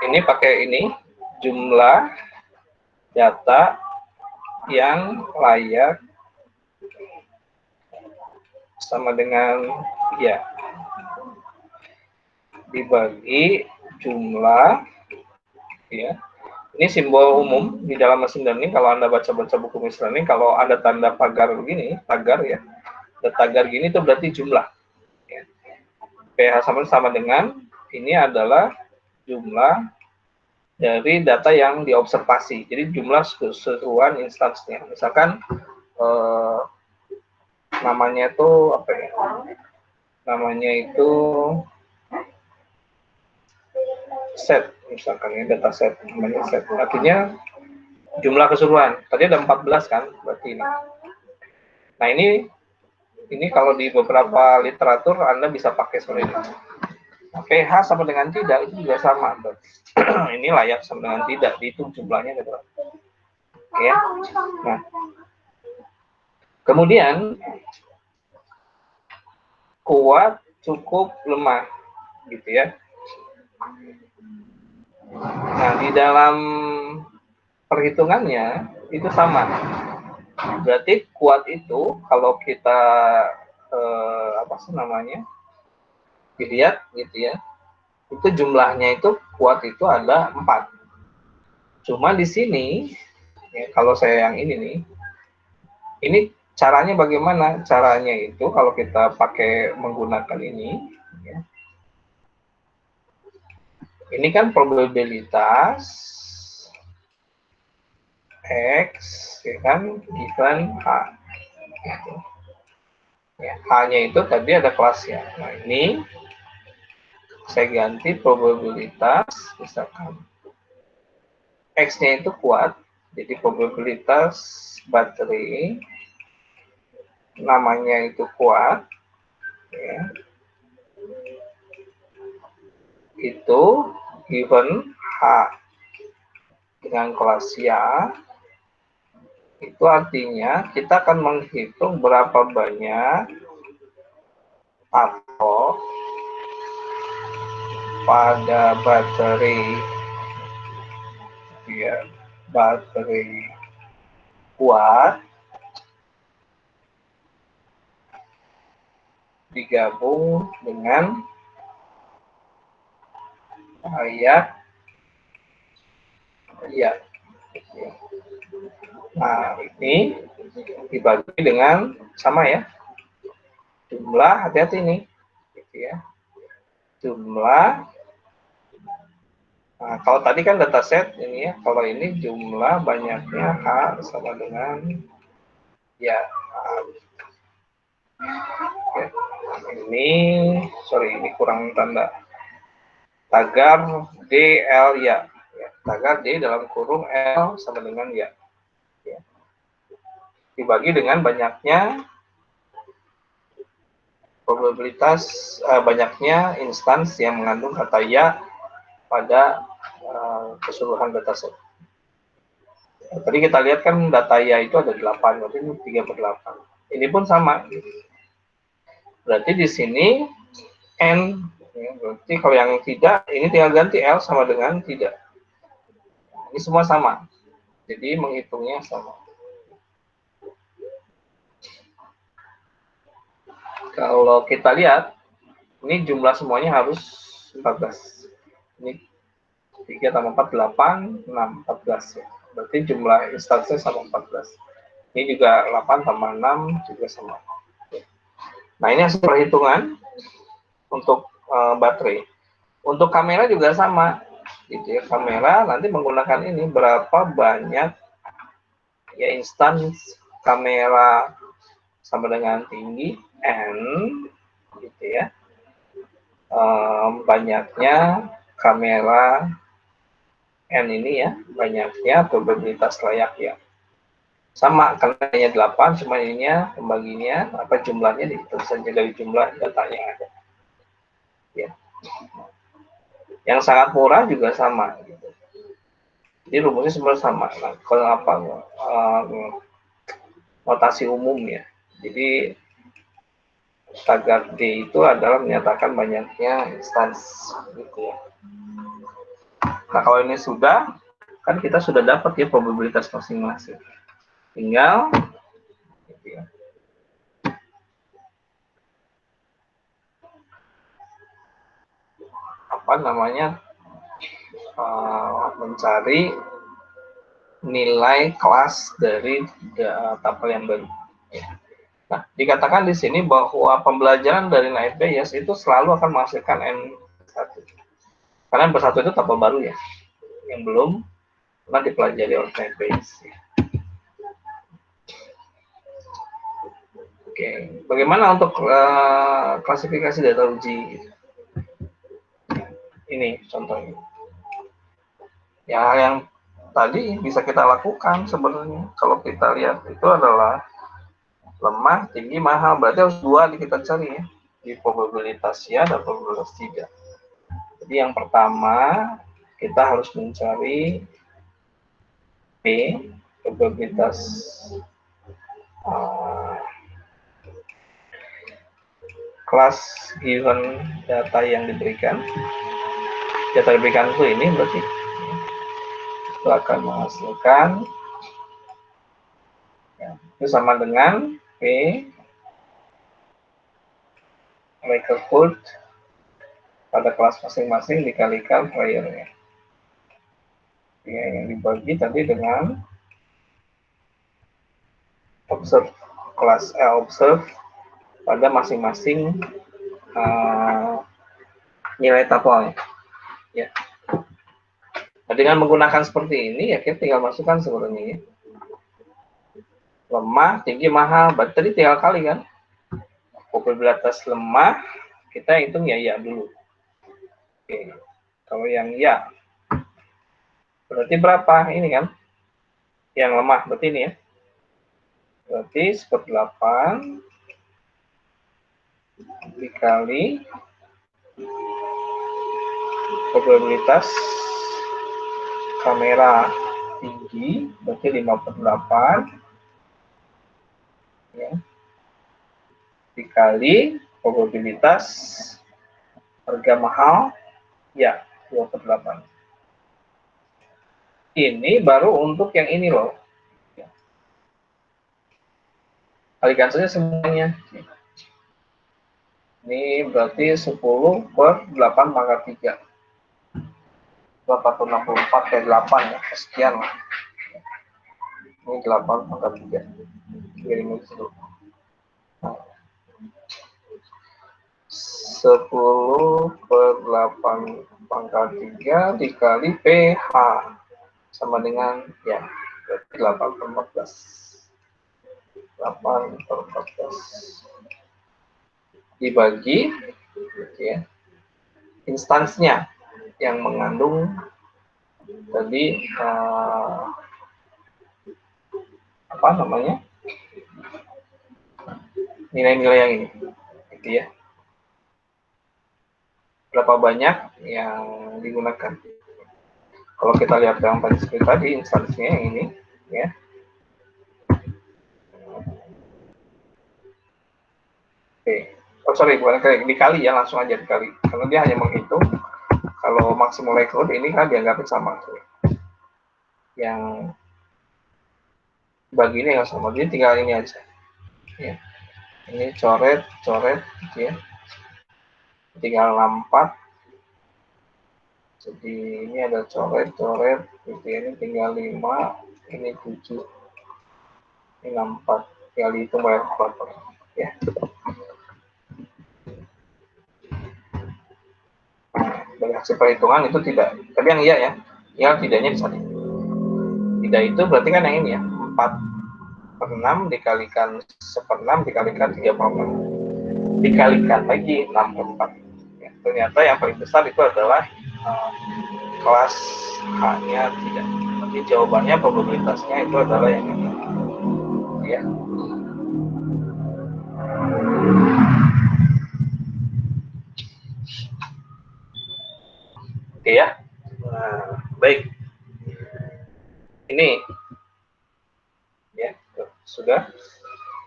Ini pakai ini jumlah data yang layak sama dengan ya dibagi jumlah ya. Ini simbol umum di dalam mesin learning. Kalau Anda baca-baca buku mesin learning, kalau ada tanda pagar begini, pagar ya, ada tagar gini itu berarti jumlah. Ya. PH sama dengan ini adalah jumlah dari data yang diobservasi. Jadi jumlah keseluruhan instansinya. Misalkan namanya itu apa ya? Namanya itu set, misalkan ini data set, namanya set. Artinya jumlah keseluruhan. Tadi ada 14 kan, berarti ini. Nah, ini kalau di beberapa literatur Anda bisa pakai seperti ini. Nah, PH sama dengan tidak itu juga sama. Ini layak sama dengan tidak, dihitung jumlahnya gitu. Oke ya. Nah, kemudian kuat, cukup, lemah, gitu ya. Nah, di dalam perhitungannya itu sama. Berarti kuat itu kalau kita dilihat gitu ya, itu jumlahnya itu kuat itu ada 4. Cuma di sini ya, kalau saya yang ini nih, ini caranya bagaimana? Caranya itu kalau kita pakai menggunakan ini ya, ini kan probabilitas X ya kan given H gitu. Ya, H-nya itu tadi ada kelasnya. Nah, ini saya ganti probabilitas, misalkan X-nya itu kuat, jadi probabilitas baterai namanya itu kuat, ya. Itu given H dengan kelas ya, itu artinya kita akan menghitung berapa banyak atom pada baterai ya, baterai kuat digabung dengan ayat ya. Nah, ini dibagi dengan sama ya jumlah, hati-hati nih gitu ya, jumlah. Nah, kalau tadi kan dataset ini ya, kalau ini jumlah banyaknya H sama dengan ya. Ya. Ini kurang tanda. Tagar D L ya. Tagar D dalam kurung L sama dengan ya. Dibagi dengan banyaknya probabilitas banyaknya instans yang mengandung kata ya pada keseluruhan dataset. Tadi kita lihat kan data ya itu ada 8, berarti 3/8. Ini pun sama. Berarti di sini N, ya, berarti kalau yang tidak, ini tinggal ganti L sama dengan tidak. Ini semua sama. Jadi menghitungnya sama. Kalau kita lihat, ini jumlah semuanya harus 14. Ini 3 tambah 4, 8, 6, 14 ya. Berarti jumlah instansinya sama 14. Ini juga 8 tambah 6 juga sama. Nah, ini hasil perhitungan untuk baterai. Untuk kamera juga sama. Gitu ya. Kamera nanti menggunakan ini berapa banyak ya instans kamera sama dengan tinggi N gitu ya. Banyaknya kamera N ini ya, banyaknya probabilitas layak ya. Sama, karena hanya 8, cuma ininya, pembaginya, apa jumlahnya dihitung saja dari jumlah datanya yang ada. Ya. Yang sangat murah juga sama. Gitu. Jadi rumusnya semua sama. Nah, kalau apa, notasi umum ya. Jadi, tagar D itu adalah menyatakan banyaknya instans. Gitu ya. Nah, kalau ini sudah, kan kita sudah dapat ya probabilitas masing-masing. Tinggal gitu ya. Apa namanya? Mencari nilai kelas dari tabel yang baru. Nah, dikatakan di sini bahwa pembelajaran dari Night Bayes itu selalu akan menghasilkan N1. Karena N1 itu tabel baru ya, yang belum pernah dipelajari oleh Night Bayes. Oke, bagaimana untuk klasifikasi data uji? Ini contohnya. Ya, yang tadi bisa kita lakukan sebenarnya. Kalau kita lihat itu adalah lemah, tinggi, mahal. Berarti harus dua kita cari ya. Di probabilitas ya dan probabilitas tidak. Jadi yang pertama kita harus mencari P, probabilitas kelas given data yang diberikan. Data diberikan itu ini berarti itu akan menghasilkan ya, itu sama dengan P likelihood pada kelas masing-masing dikalikan priornya. Ya, yang dibagi tadi dengan observe kelas observe pada masing-masing nilai tabelnya. Ya. Nah, dengan menggunakan seperti ini ya kita tinggal masukkan sebenarnya ya. Lemah, tinggi, mahal. Berarti tadi tinggal kali kan. Probabilitas lemah kita hitung ya dulu. Oke. Kalau yang ya berarti berapa ini kan? Yang lemah berarti ini ya. Berarti 1/8 dikali probabilitas kamera tinggi berarti 5/8 ya, dikali probabilitas harga mahal ya 2/8. Ini baru untuk yang ini loh. Kalikan saja semuanya. Ini berarti 10/8 pangkat 3. 464 kayak 8 ya, sekian lah. Ini 8 pangkat 3. 350. 10/8 3 dikali PH sama dengan ya berarti 8/14. 8/14 dibagi ya, instansnya yang mengandung tadi apa namanya, nilai-nilai yang ini gitu ya, berapa banyak yang digunakan. Kalau kita lihat yang tadi instansinya yang ini ya, oke. Oh sorry, bukan dikali ya, langsung aja dikali karena dia hanya menghitung kalau maksimum likelihood ini kan dianggapnya sama, yang bagi ini yang sama, jadi tinggal ini aja ya, ini coret gitu ya, tinggal 64. Jadi ini ada coret gitu ya, ini tinggal 5, ini 7, ini 64, tinggal dihitung bayar berapa ya. Dari hasil perhitungan itu tidak, tapi yang iya ya, tinggal tidaknya bisa tidak itu berarti kan yang ini ya, 4/6 dikalikan 1/6 dikalikan 3/6 dikalikan lagi 6/4 ya, ternyata yang paling besar itu adalah kelas H-nya tidak. Tapi jawabannya probabilitasnya itu adalah yang ini ya. Oke ya. Nah, baik. Ini ya, sudah.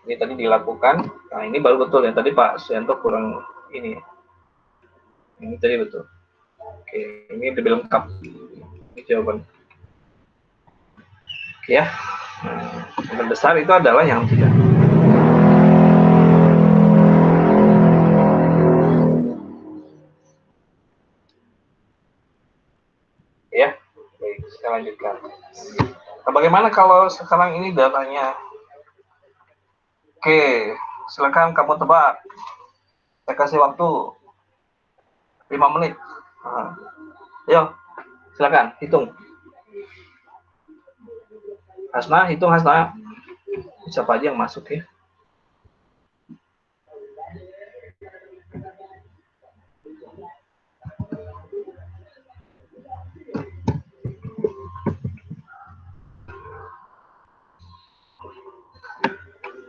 Ini tadi dilakukan. Nah, ini baru betul ya. Tadi Pak Suyanto kurang ini. Ini tadi betul. Oke, ini lebih lengkap. Ini jawaban. Oke ya. Nah, yang besar itu adalah yang tidak. Ya, baik. Kita lanjutkan. Nah, bagaimana kalau sekarang ini datanya? Oke, silakan kamu tebak. Saya kasih waktu 5 menit. Nah, ayo, silakan hitung. Hasna, hitung Hasna. Siapa aja yang masuk ya?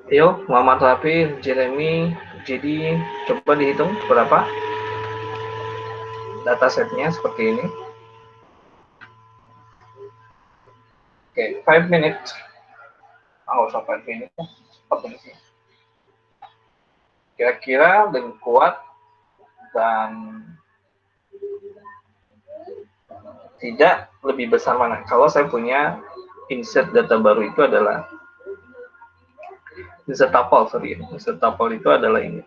Ayo, Muhammad Rafi, Jeremy, jadi coba dihitung berapa datasetnya seperti ini. Oke, 5 minutes. Oh, usah 5 minutes. Cepat ini. Kira-kira lebih kuat dan tidak lebih besar mana? Kalau saya punya insert data baru itu adalah insert tuple, sorry. Insert tuple itu adalah ini.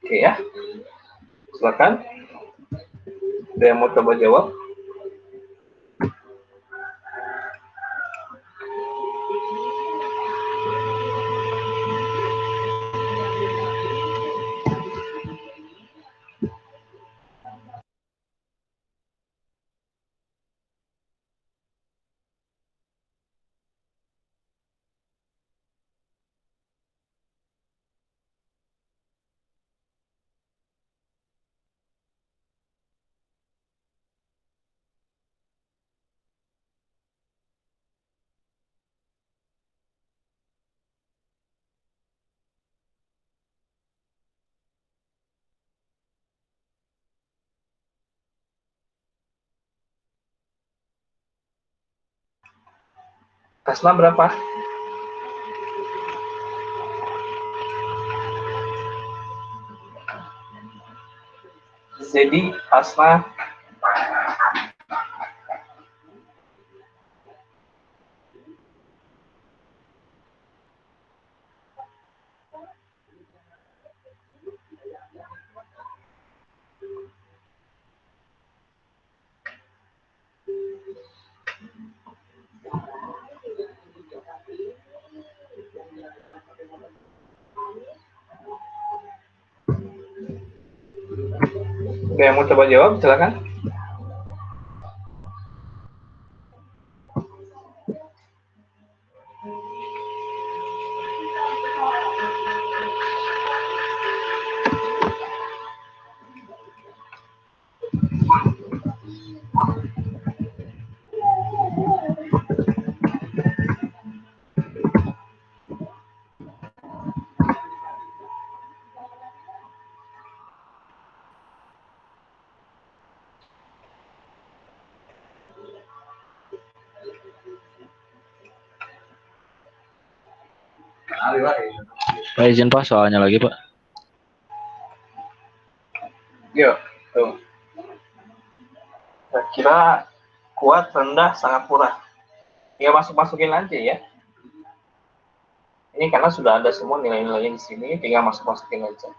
Oke ya, silakan. Ada yang mau coba jawab? Hasna berapa? Jadi Hasna Ada yang mau coba jawab, silakan. Pak izin Pak, soalnya lagi Pak. Yuk, tuh. Saya kira kuat, rendah, sangat murah. Ya masukin aja ya. Ini karena sudah ada semua nilai-nilai di sini, tinggal masukin aja.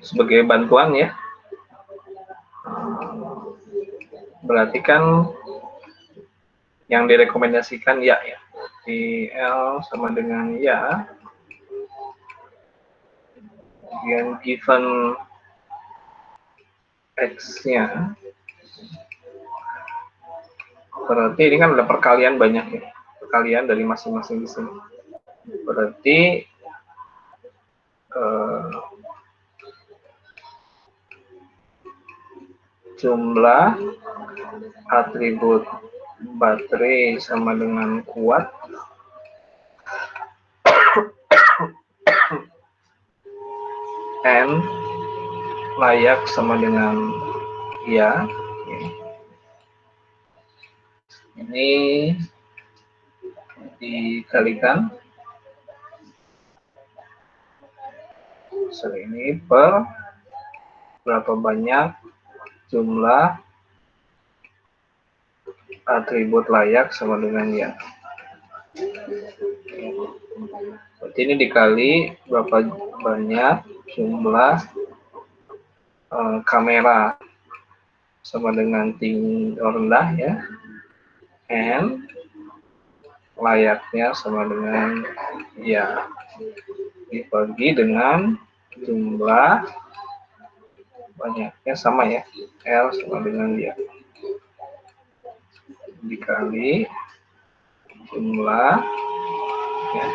Sebagai bantuan ya. Berarti kan yang direkomendasikan ya. Di L sama dengan ya. Yang given X-nya. Berarti ini kan ada perkalian banyak ya. Perkalian dari masing-masing di sini. Berarti jumlah atribut baterai sama dengan kuat N layak sama dengan ya. Ini dikalikan ini per berapa banyak jumlah atribut layak sama dengan ya. Berarti ini dikali berapa banyak jumlah kamera sama dengan tinggi rendah ya. N layaknya sama dengan ya. Dibagi dengan jumlah banyaknya sama ya. L sama dengan ya. Dikali jumlah ya.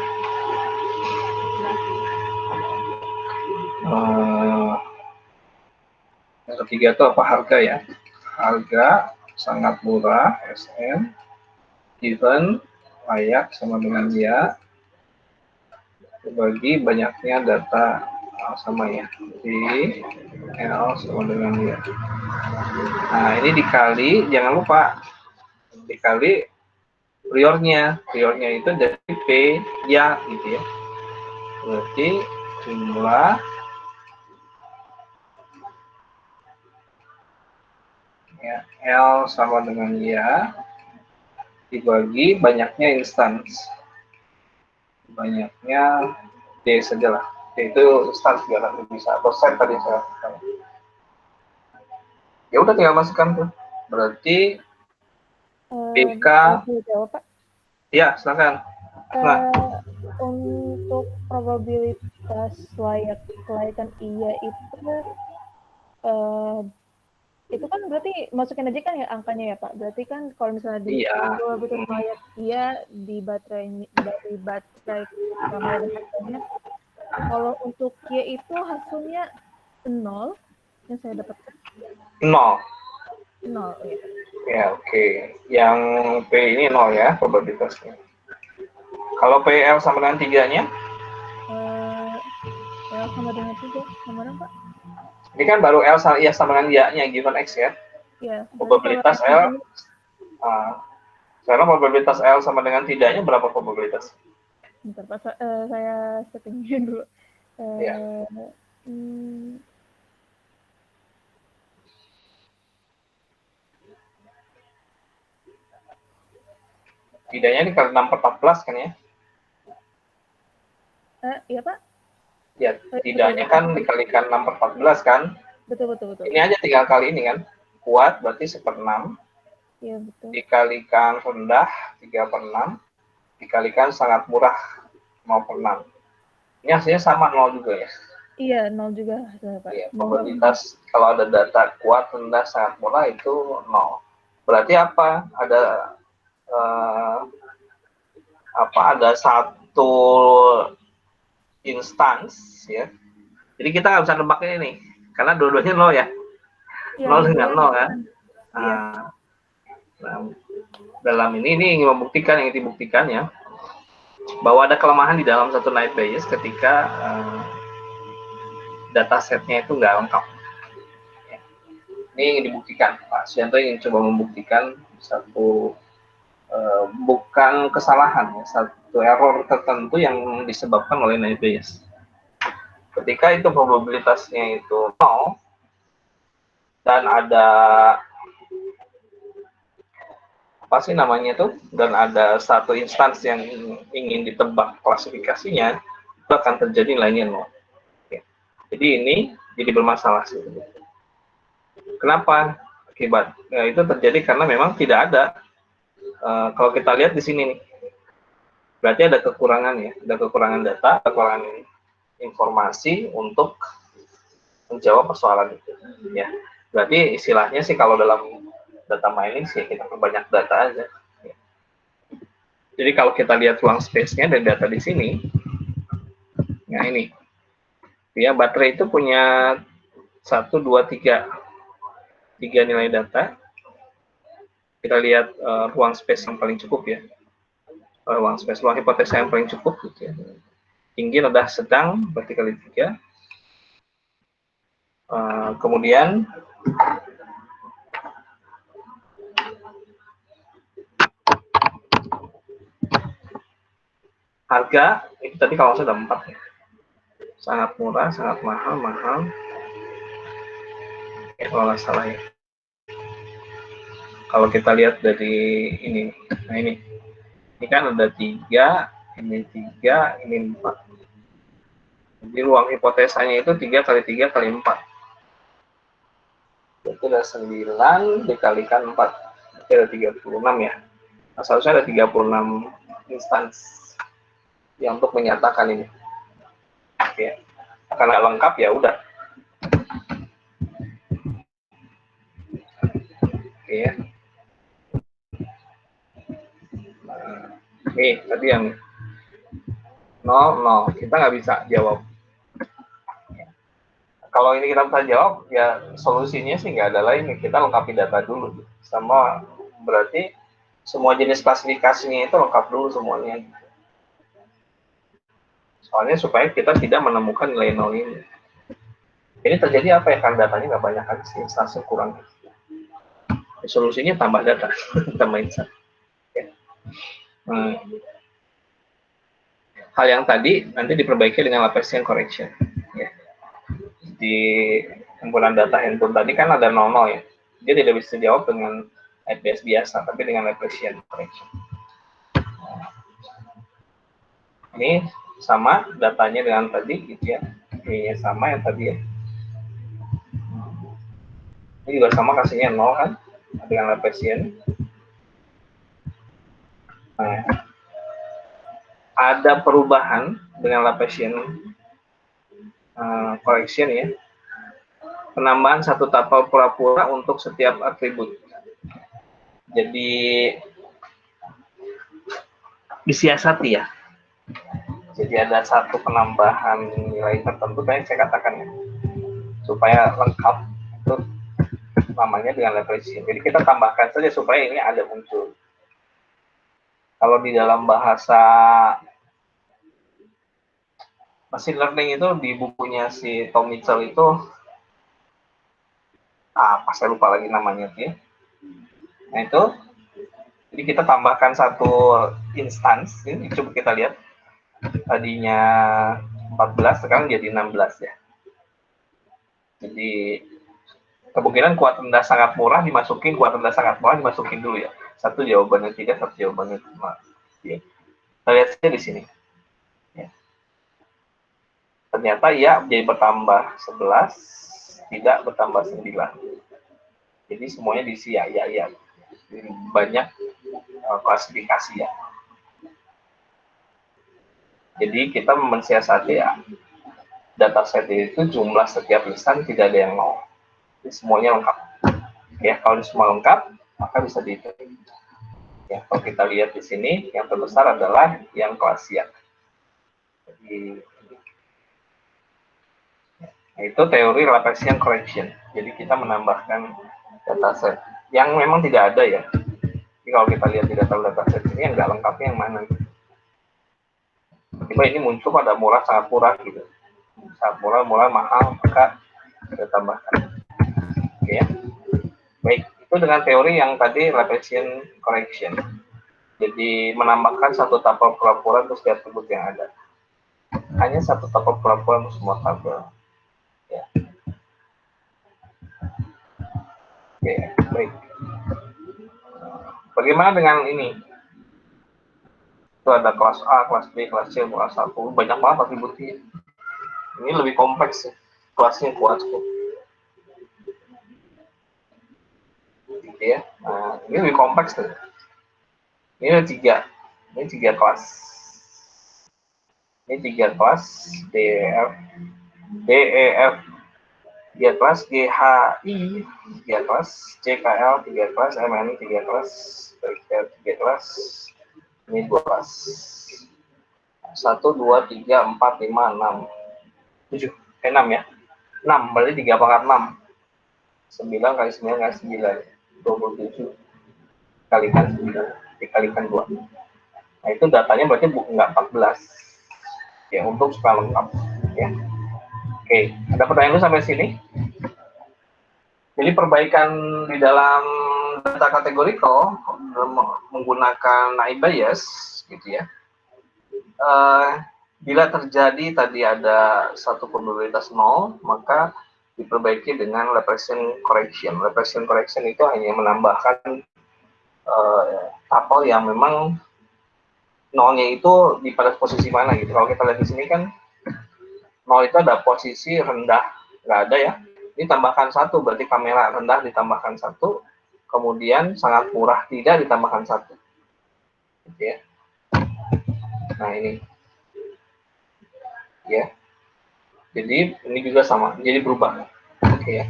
Yang ketiga itu apa? Harga ya. Harga sangat murah SM given layak sama dengan dia bagi banyaknya data sama ya. Jadi L sama dengan dia. Nah ini dikali, jangan lupa dikali priornya itu dari P ya gitu ya. Berarti jumlah ya, L sama dengan ya dibagi banyaknya instance. Banyaknya D sajalah. D itu instance segala bisa atau set tadi saya katakan. Ya udah tinggal masukkan tuh. Berarti PK jawab, Pak. Ya, silakan. Untuk probabilitas kelayakan iya itu kan berarti masukin aja kan ya angkanya ya Pak. Berarti kan kalau misalnya di probabilitas layak iya di dari baterai kamera dan hasilnya, kalau untuk Y itu hasilnya 0 yang saya dapatkan. 0 ya. Ya oke. Yang P ini 0 ya probabilitasnya. Kalau PL sama dengan 3-nya? L sama dengan 3 sama berapa Pak? Ini kan baru L sama I sama dengan Y-nya given X ya. Iya. Probabilitas L. Sekarang probabilitas L sama dengan tidaknya berapa probabilitas? Bentar, Pak, saya settingin dulu. Iya. Tidaknya dikali 6/14 kan ya? Iya Pak? Ya, tidaknya kan dikalikan 6/14 kan? Betul. Ini aja tinggal kali ini kan? Kuat berarti 1/6. Iya, betul. Dikalikan rendah 3/6. Dikalikan sangat murah 0/6. Ini hasilnya sama 0 juga ya? Iya, 0 juga Pak. Iya, probabilitas kalau ada data kuat, rendah, sangat murah itu 0. Berarti apa? Ada satu instance ya. Jadi kita nggak bisa nebak ini nih, karena dua-duanya 0 ya. 0 dengan 0 kan. Nah, dalam ini ingin membuktikan, yang dibuktikan ya, bahwa ada kelemahan di dalam satu Naive Bayes ketika datasetnya itu nggak lengkap. Ini ingin dibuktikan, Pak Suyanto ingin coba membuktikan satu bukan kesalahan, ya, satu error tertentu yang disebabkan oleh Naive Bayes. Ketika itu probabilitasnya itu 0 dan ada apa sih namanya tuh, dan ada satu instansi yang ingin ditebak klasifikasinya, itu akan terjadi nilainya 0. Jadi ini jadi bermasalah sih. Kenapa? Akibat itu terjadi karena memang tidak ada. Kalau kita lihat di sini nih, berarti ada kekurangan ya, ada kekurangan data, kekurangan informasi untuk menjawab persoalan itu. Ya, berarti istilahnya sih kalau dalam data mining sih kita perbanyak data aja. Ya. Jadi kalau kita lihat ruang space-nya dan data di sini, nah ini, ya baterai itu punya 1, 2, 3 nilai data. Kita lihat ruang space yang paling cukup ya, ruang hipotesa yang paling cukup gitu ya. Tinggi, rendah, sedang, berarti kali 3. Kemudian harga itu tadi kalau sudah 4 ya, sangat murah, sangat mahal ya, kalau nggak salah ya. Kalau kita lihat dari ini, nah ini kan ada 3, ini 3, ini 4. Jadi ruang hipotesanya itu 3 kali 3 kali 4. Itu ada 9 dikalikan 4. Itu ada 36 ya. Nah, seharusnya ada 36 instansi yang untuk menyatakan ini. Ya. Karena lengkap ya udah. Oke ya. Nih, tadi yang 0, kita nggak bisa jawab. Kalau ini kita bisa jawab, ya solusinya sih nggak ada lain. Kita lengkapi data dulu. Sama berarti semua jenis klasifikasinya itu lengkap dulu semuanya. Soalnya supaya kita tidak menemukan nilai 0 ini. Ini terjadi apa ya, kan datanya nggak banyak kan, instansi kurang. Solusinya tambah data, tambah instansi. Ya. Hal yang tadi nanti diperbaiki dengan Laplacian correction. Ya. Di kumpulan data handphone tadi kan ada 00 ya. Dia tidak bisa jawab dengan IPS biasa, tapi dengan Laplacian correction. Ini sama datanya dengan tadi gitu ya. Ini sama yang tadi ya. Ini juga sama, kasihnya 0 kan dengan Laplacian. Nah, ada perubahan dengan Laplacian correction ya. Penambahan satu tapal pura-pura untuk setiap atribut. Jadi disiasati ya. Jadi ada satu penambahan nilai tertentu yang saya katakan ya, supaya lengkap itu namanya dengan Laplacian. Jadi kita tambahkan saja supaya ini ada muncul. Kalau di dalam bahasa machine learning itu di bukunya si Tom Mitchell itu apa saya lupa lagi namanya ya. Nah itu, jadi kita tambahkan satu instance, ini coba kita lihat, tadinya 14, sekarang jadi 16 ya. Jadi kemungkinan kuat rendah sangat murah dimasukin, kuat rendah sangat murah dimasukin dulu ya. Satu jawabannya 3, satu jawabannya 5. Ya. Kita lihat saja di sini. Ya. Ternyata ya jadi bertambah 11, tidak bertambah 9. Jadi semuanya diisi ya. Jadi banyak klasifikasi ya. Jadi kita mensiasati ya, dataset itu jumlah setiap lisan tidak ada yang nol. Jadi semuanya lengkap. Ya, kalau semua lengkap, maka bisa dihitung. Ya, kalau kita lihat di sini, yang terbesar adalah yang Classian. Jadi, nah, itu teori Laplacian correction. Jadi kita menambahkan dataset yang memang tidak ada ya. Jadi kalau kita lihat di dataset ini yang nggak lengkapnya yang mana? Tiba ini muncul pada murah, sangat murah gitu. Sangat murah, mahal, maka kita tambahkan. Oke ya. Baik, itu dengan teori yang tadi Laplacian correction. Jadi menambahkan satu tabel pelaporan untuk setiap atribut yang ada. Hanya satu tabel pelaporan untuk semua tabel. Ya. Oke, baik. Bagaimana dengan ini? Itu ada kelas A, kelas B, kelas C, kelas 1. Banyak banget atributnya. Ini lebih kompleks. Kelasnya kuat. Gitu ya. Nah, ini lebih kompleks. Tuh. Ini ada 3. Ini 3 kelas. Ini 3 kelas. D, E, F. 3 kelas. G, H, I. 3 kelas. C, K, L. 3 kelas. M, N, 3 kelas. 3 kelas. Ini 2 kelas. 1, 2, 3, 4, 5, 6. 7. 6 ya. 6. Berarti 3 pangkat 6. 9 kali 9 kali 9. 27. Kalikan 9. Dikalikan 2. Nah itu datanya berarti nggak 14. Ya untuk skala lengkap. Ya. Oke. Ada pertanyaan lu sampai sini? Jadi perbaikan di dalam data kategorikal menggunakan naive Bayes gitu ya. Bila terjadi tadi ada satu probabilitas 0, maka diperbaiki dengan Laplacian correction. Laplacian correction itu hanya menambahkan tabel yang memang nolnya itu di pada posisi mana gitu. Kalau kita lihat di sini kan 0 itu ada posisi rendah, nggak ada ya. Ini tambahkan 1, berarti kamera rendah ditambahkan 1, kemudian sangat murah tidak ditambahkan 1. Gitu ya. Nah ini. Ya. Jadi ini juga sama, jadi berubah. Oke ya.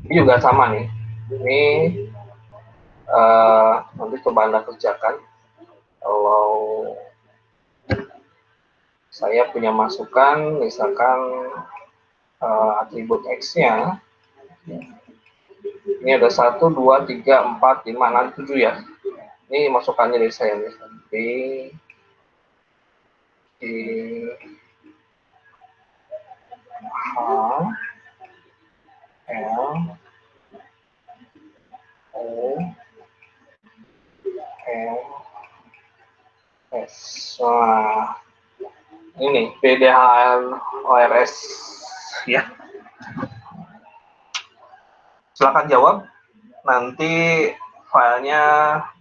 Ini juga sama nih. Ini nanti coba Anda kerjakan. Kalau saya punya masukan, misalkan atribut X-nya, ini ada 1, 2, 3, 4, 5, 6, 7 ya. Ini masukannya dari saya misalkan B, E, H, L, O, L, S. Nah, ini PDHL ORS ya. Silakan jawab. Nanti filenya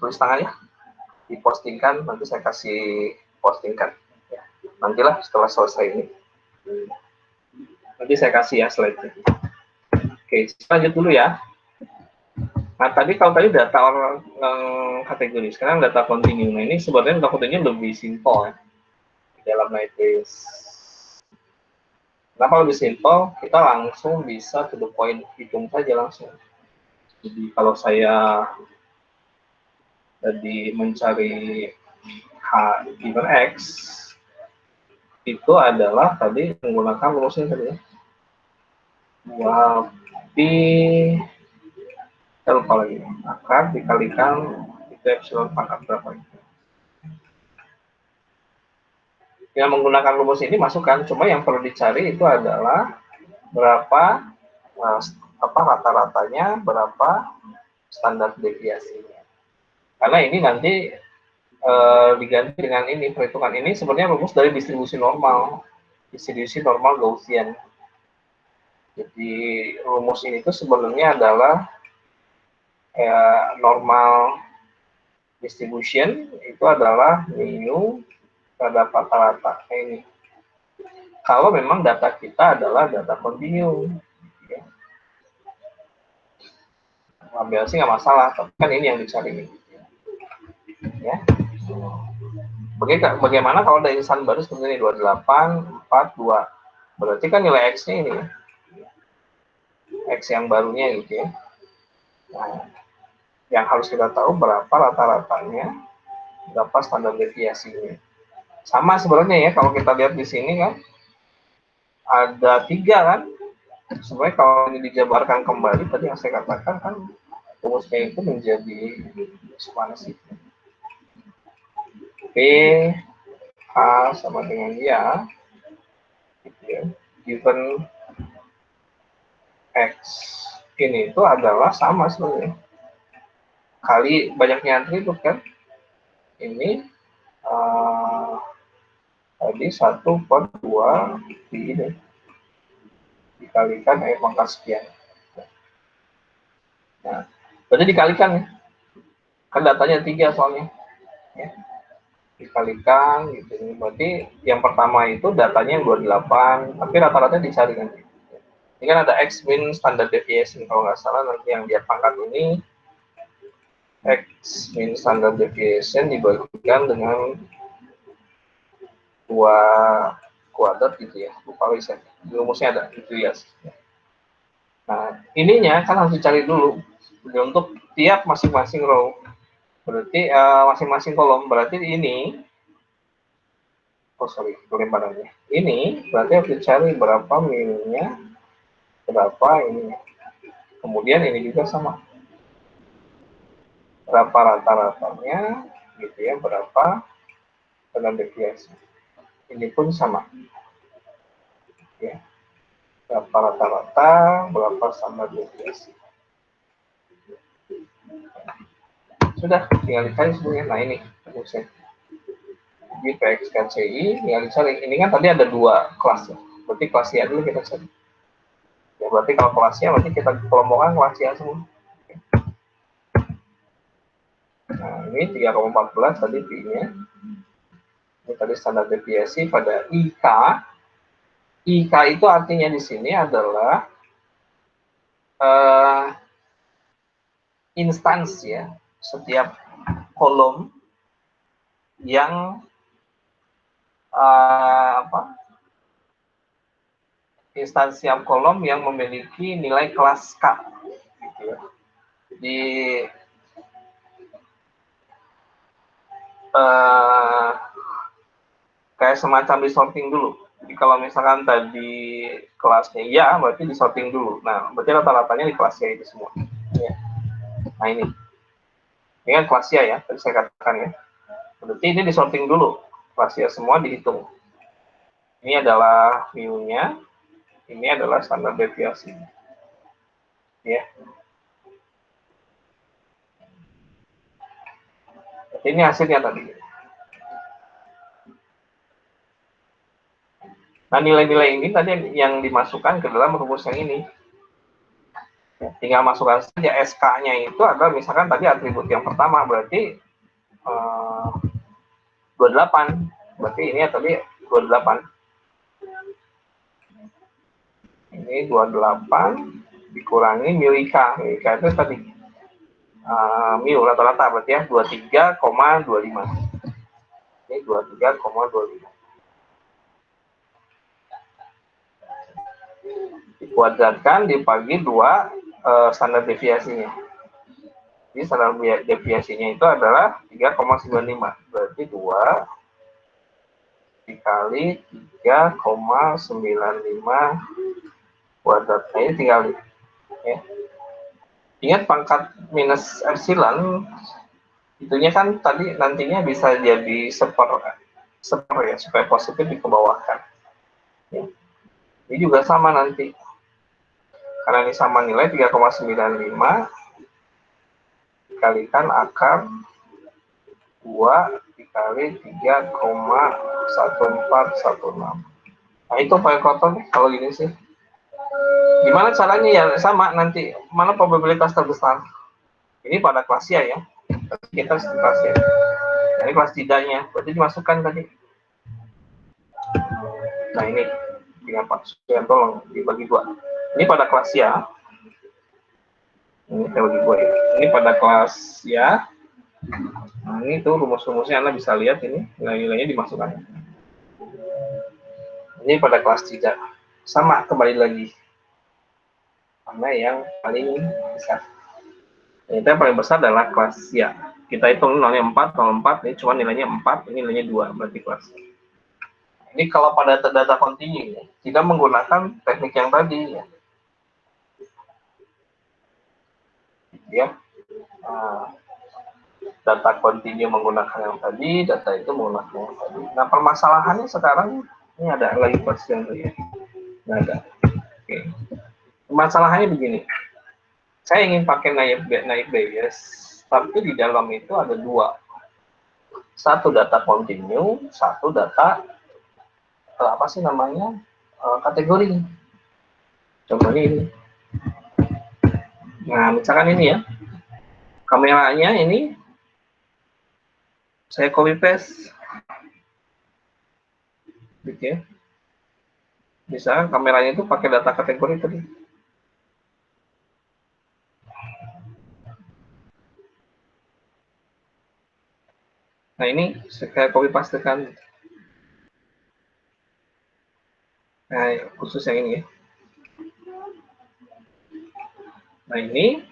tulis tangan ya. Dipostingkan, nanti saya kasih postingkan. Ya. Nantilah setelah selesai ini. Nanti saya kasih ya slide-nya. Oke, lanjut dulu ya. Nah, kalau tadi data orang kategori, sekarang data kontinu. Nah, ini sebenarnya data kontinu lebih simpel ya. Di dalam naive. Kenapa lebih simpel? Kita langsung bisa to the point, hitung saja langsung. Jadi kalau saya tadi mencari H given X, itu adalah tadi menggunakan rumusnya tadi ya. 2 pi, saya lupa lagi, akar dikalikan itu epsilon pangkat berapa itu. Yang menggunakan rumus ini masukkan, cuma yang perlu dicari itu adalah berapa rata-ratanya, berapa standar deviasinya. Karena ini nanti diganti dengan ini, perhitungan ini sebenarnya rumus dari distribusi normal Gaussian. Jadi rumus ini tuh sebenarnya adalah normal distribution itu adalah mu terhadap rata-rata ini. Kalau memang data kita adalah data kontinu, ya. Ambil sih nggak masalah, tapi kan ini yang dicari, ya. Bagaimana kalau ada insan baru seperti ini 28, 42, berarti kan nilai x-nya ini, ya. X yang barunya gitu, ya. Nah, yang harus kita tahu berapa rata-ratanya, berapa standar deviasinya. Sama sebenarnya ya, kalau kita lihat di sini kan ada 3 kan. Sebenarnya kalau ini dijabarkan kembali tadi yang saya katakan kan rumusnya itu menjadi mana sih? P H sama dengan ya, gitu ya. Given X ini itu adalah sama sebenarnya kali banyaknya atribut kan. Ini tadi 1/2 di ini dikalikan pangkat sekian. Nah, berarti dikalikan ya. Kan datanya 3 soalnya. Ya. Dikalikan gitu. Berarti yang pertama itu datanya yang 28, tapi rata-rata dicari kan. Ini kan ada X min standard deviation kalau nggak salah, nanti yang dia pangkat ini X min standard deviation dibagikan dengan 2 kuadrat gitu ya. Lupa bisa. Rumusnya ada gitu ya. Nah, ininya kan harus dicari dulu. Jadi untuk tiap masing-masing row. Berarti masing-masing kolom. Berarti ini, kelemparannya. Ini berarti harus dicari berapa mu-nya, berapa ini. Kemudian ini juga sama. Berapa rata-ratanya, gitu ya, berapa standar deviasi. Ini pun sama. Ya. Berapa rata-rata, berapa standar deviasi. Sudah, tinggal dicari sebenarnya. Nah ini, rumusnya. Di PXKCI, tinggal dicari. Ini kan tadi ada 2 kelas ya. Berarti kelas Y dulu kita cari. Ya berarti kalau kelasnya berarti kita kelompokkan kelas Y semua. Nah ini 3,14 tadi P-nya. Ini tadi standar deviasi pada IK. IK itu artinya di sini adalah instansi ya. Setiap kolom yang instansi kolom yang memiliki nilai kelas K. Gitu ya. Jadi kayak semacam disorting dulu. Jadi kalau misalkan tadi kelasnya ya, berarti disorting dulu. Nah, berarti rata-ratanya di kelas ya itu semua. Ya. Nah ini kan kelas ya, tadi saya katakan ya. Berarti ini disorting dulu, kelas ya semua dihitung. Ini adalah mu-nya, ini adalah standar deviasi. Ya. Ini hasilnya tadi. Nah, nilai-nilai ini tadi yang dimasukkan ke dalam rumus yang ini. Ya, tinggal masukkan saja SK-nya itu adalah misalkan tadi atribut yang pertama, berarti 28. Berarti ini tadi 28. Ini 28 dikurangi mu IK. IK itu tadi mu rata-rata berarti ya 23,25. Ini 23,25. Dikuadratkan dibagi 2 standar deviasinya. Jadi standar deviasinya itu adalah 3,95. Berarti 2 dikali 3,95 kuadrat. Nah, ini tinggal ya. Ingat pangkat minus epsilon itunya kan tadi nantinya bisa jadi seper ya, supaya positif dikebawahkan. Ya. Ini juga sama nanti. Karena ini sama nilai 3,95 dikalikan akar 2 dikali 3,1416. Nah itu pakai kotor nih kalau gini sih. Gimana caranya ya sama nanti mana probabilitas terbesar? Ini pada kelas ya, kita kelas ya. Ini kelas tidaknya, berarti dimasukkan tadi. Nah ini 34 tolong dibagi 2. Ini pada kelas ya. Ini saya bagi 2 ya. Ini pada kelas ya. Nah ini tuh rumus-rumusnya Anda bisa lihat ini nilai-nilainya dimasukkan. Ini pada kelas 3 sama kembali lagi. Mana yang paling besar? Ini yang paling besar adalah kelas ya. Kita hitung nilainya 4, 04, ini cuma nilainya 4, ini nilainya 2, berarti kelas. Ini kalau pada data kontinu, kita menggunakan teknik yang tadi ya. Data kontinu menggunakan yang tadi, data itu menggunakan yang tadi. Nah permasalahannya sekarang ini ada lagi question ya. Nah, ada. Oke. Permasalahannya begini. Saya ingin pakai naik Bayes, tapi di dalam itu ada 2. Satu data kontinu, satu data apa sih namanya kategori. Contohnya ini. Nah, misalkan ini ya, kameranya ini saya copy paste, gitu ya. Bisa kameranya itu pakai data kategori tadi. Nah ini saya copy pastekan. Nah khusus yang ini ya. Nah ini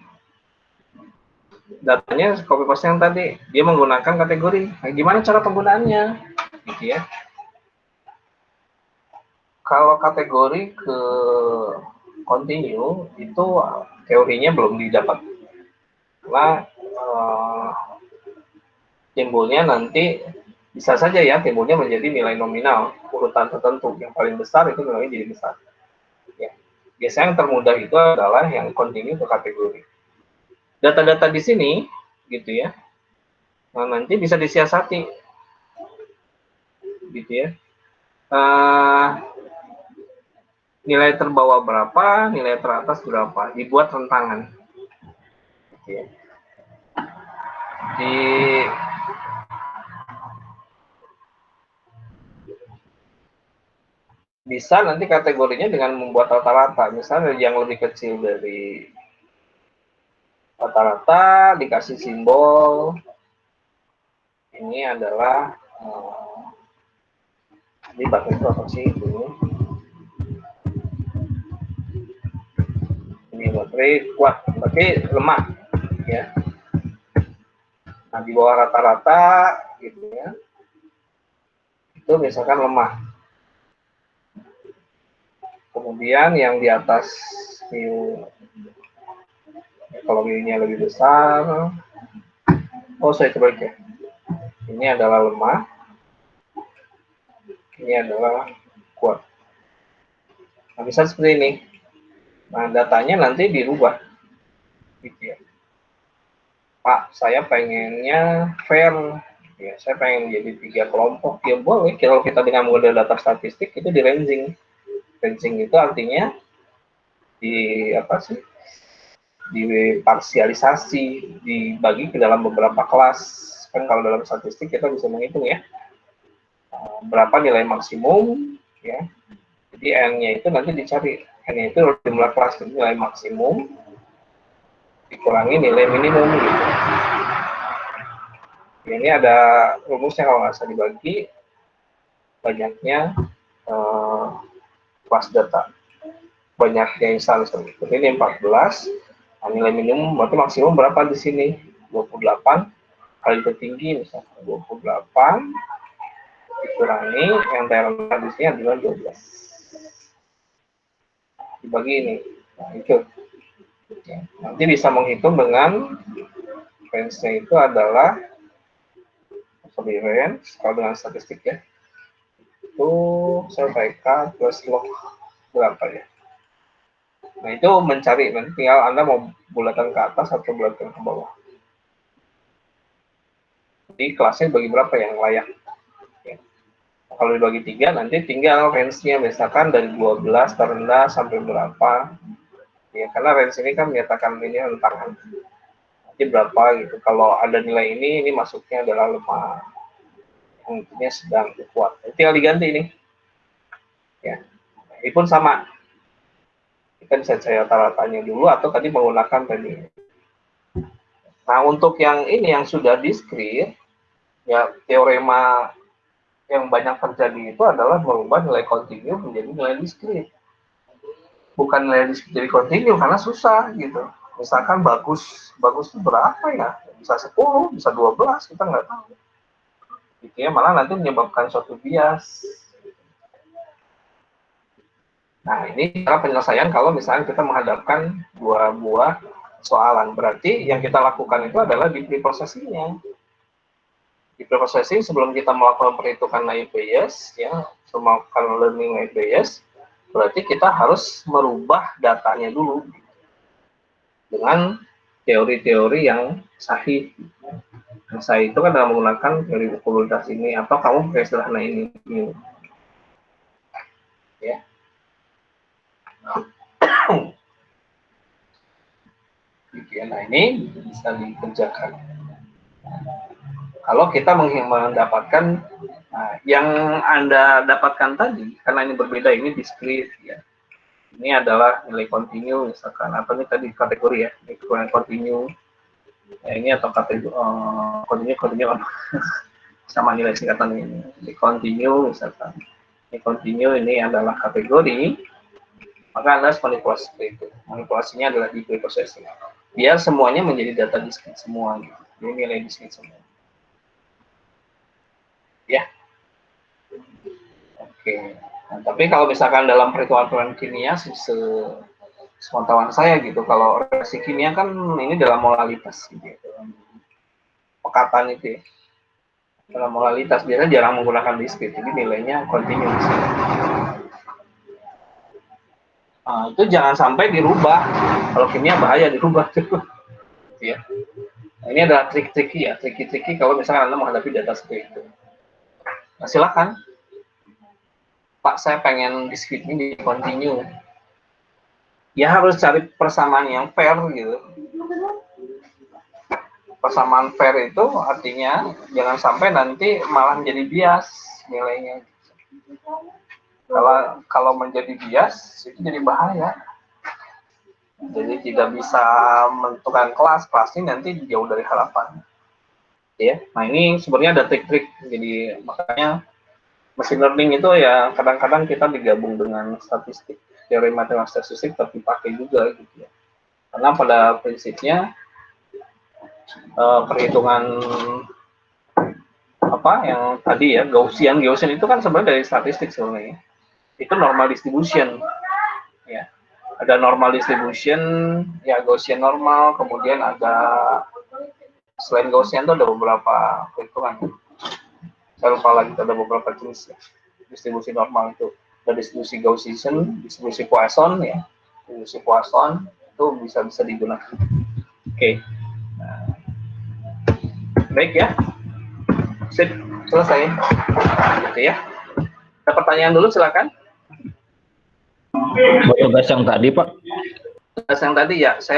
datanya copy paste yang tadi. Dia menggunakan kategori. Nah gimana cara penggunaannya? Gitu ya. Kalau kategori ke continue itu teorinya belum didapat. Karena timbulnya nanti bisa saja ya timbulnya menjadi nilai nominal urutan tertentu, yang paling besar itu nilainya jadi besar ya. Biasanya yang termudah itu adalah yang continue ke kategori. Data-data di sini gitu ya, nah nanti bisa disiasati gitu ya, nilai terbawah berapa, nilai teratas berapa, dibuat rentangan gitu ya. Bisa nanti kategorinya dengan membuat rata-rata, misalnya yang lebih kecil dari rata-rata dikasih simbol ini adalah ini baterai itu apa sih itu? Ini baterai kuat, berarti lemah ya. Nah di bawah rata-rata gitu ya, itu misalkan lemah. Kemudian yang di atas mu, kalau mu-nya lebih besar, oh saya coba ya. Ini adalah lemah, ini adalah kuat. Nah bisa seperti ini. Nah datanya nanti dirubah, gitu ya. Pak, saya pengennya fair, ya saya pengen jadi 3 kelompok, ya boleh. Kalau kita dengan model data statistik itu di ranging. Ranging itu artinya di apa sih? Diparsialisasi, dibagi ke dalam beberapa kelas. Kan kalau dalam statistik kita bisa menghitung ya, berapa nilai maksimum ya. Jadi N-nya itu nanti dicari. N-nya itu jumlah kelas, nilai maksimum dikurangi nilai minimum gitu. Ini ada rumusnya kalau nggak usah dibagi banyaknya kelas data. Banyaknya instansi seperti ini 14. Nah, nilai minimum berarti maksimum berapa di sini? 28 kali tertinggi misalnya 28 dikurangi yang terendah di sini adalah 12. Dibagi ini. Nah, itu. Nanti bisa menghitung dengan range-nya itu adalah range kalau dengan statistik ya. Itu saya PK plus log berapa ya? Nah, itu mencari, nanti tinggal Anda mau bulatan ke atas atau bulatan ke bawah. Jadi kelasnya bagi berapa yang layak. Ya. Kalau dibagi 3, nanti tinggal range-nya, misalkan dari 12 terendah sampai berapa. Ya, karena range ini kan menyatakan ini rentangan. Nanti berapa gitu. Kalau ada nilai ini masuknya adalah lemah. Yang intinya sedang kuat. Tinggal diganti ini. Ya. Ini pun sama. Kita bisa cari rata-ratanya dulu atau tadi menggunakan tadi. Nah, untuk yang ini yang sudah diskrit, ya teorema yang banyak terjadi itu adalah merubah nilai kontinu menjadi nilai diskrit. Bukan nilai diskrit jadi kontinu karena susah gitu. Misalkan bagus itu berapa ya? Bisa 10, bisa 12, kita nggak tahu. Gitu ya, malah nanti menyebabkan suatu bias. Nah, ini cara penyelesaian kalau misalnya kita menghadapkan dua buah soalan. Berarti yang kita lakukan itu adalah di preprocessing-nya. Di preprocessing sebelum kita melakukan perhitungan naive Bayes, ya, melakukan learning naive Bayes, berarti kita harus merubah datanya dulu dengan teori-teori yang sahih. Yang sahih itu kan dalam menggunakan teori probabilitas ini, atau kamu pakai istilah ini. Ya. Nah, ini bisa dikerjakan. Kalau kita mendapatkan yang Anda dapatkan tadi, karena ini berbeda, ini diskrit ya. Ini adalah nilai kontinu misalkan, apa ini tadi kategori ya, ini kontinu. Ya, ini atau kategori kontinu sama nilai singkatan ini kontinu misalkan. Ini kontinu, ini adalah kategori, maka Anda harus manipulasi itu. Manipulasinya adalah di preprocessing. Biar semuanya menjadi data diskrit semua gitu. Ini nilai diskrit semua. Ya, oke. Nah, tapi kalau misalkan dalam perhitungan kimia, sepengetahuan saya gitu, kalau reaksi kimia kan ini dalam molalitas, gitu, dalam pekatan itu ya. Dalam molalitas biasanya jarang menggunakan diskrit, jadi nilainya kontinu. Nah, itu jangan sampai dirubah. Kalau kimia bahaya dirubah tuh. Ya. Nah, ini adalah trik-triki ya, triki-triki kalau misalkan Anda menghadapi data seperti itu. Nah, silakan. Pak, saya pengen diskrit ini di continue. Ya harus cari persamaan yang fair gitu. Persamaan fair itu artinya jangan sampai nanti malah menjadi bias nilainya. Kalau menjadi bias itu jadi bahaya. Jadi tidak bisa menentukan kelas ini nanti jauh dari harapan. Ya, nah ini sebenarnya ada trik-trik. Jadi makanya machine learning itu ya kadang-kadang kita digabung dengan statistik, teori matematika statistik tapi pakai juga gitu ya. Karena pada prinsipnya perhitungan apa yang tadi ya Gaussian itu kan sebenarnya dari statistik sebenarnya. Itu normal distribution. Ya. Ada normal distribution, ya Gaussian normal, kemudian ada selain Gaussian itu ada beberapa perhitungan. Saya lupa lagi, ada beberapa jenis ya. Distribusi normal itu ada distribusi Gaussian, distribusi Poisson ya. Distribusi Poisson itu bisa digunakan. Oke. Nah, baik ya. Sip, selesai. Gitu ya. Ada pertanyaan dulu silakan. Tugas yang tadi, Pak. Tugas yang tadi ya, saya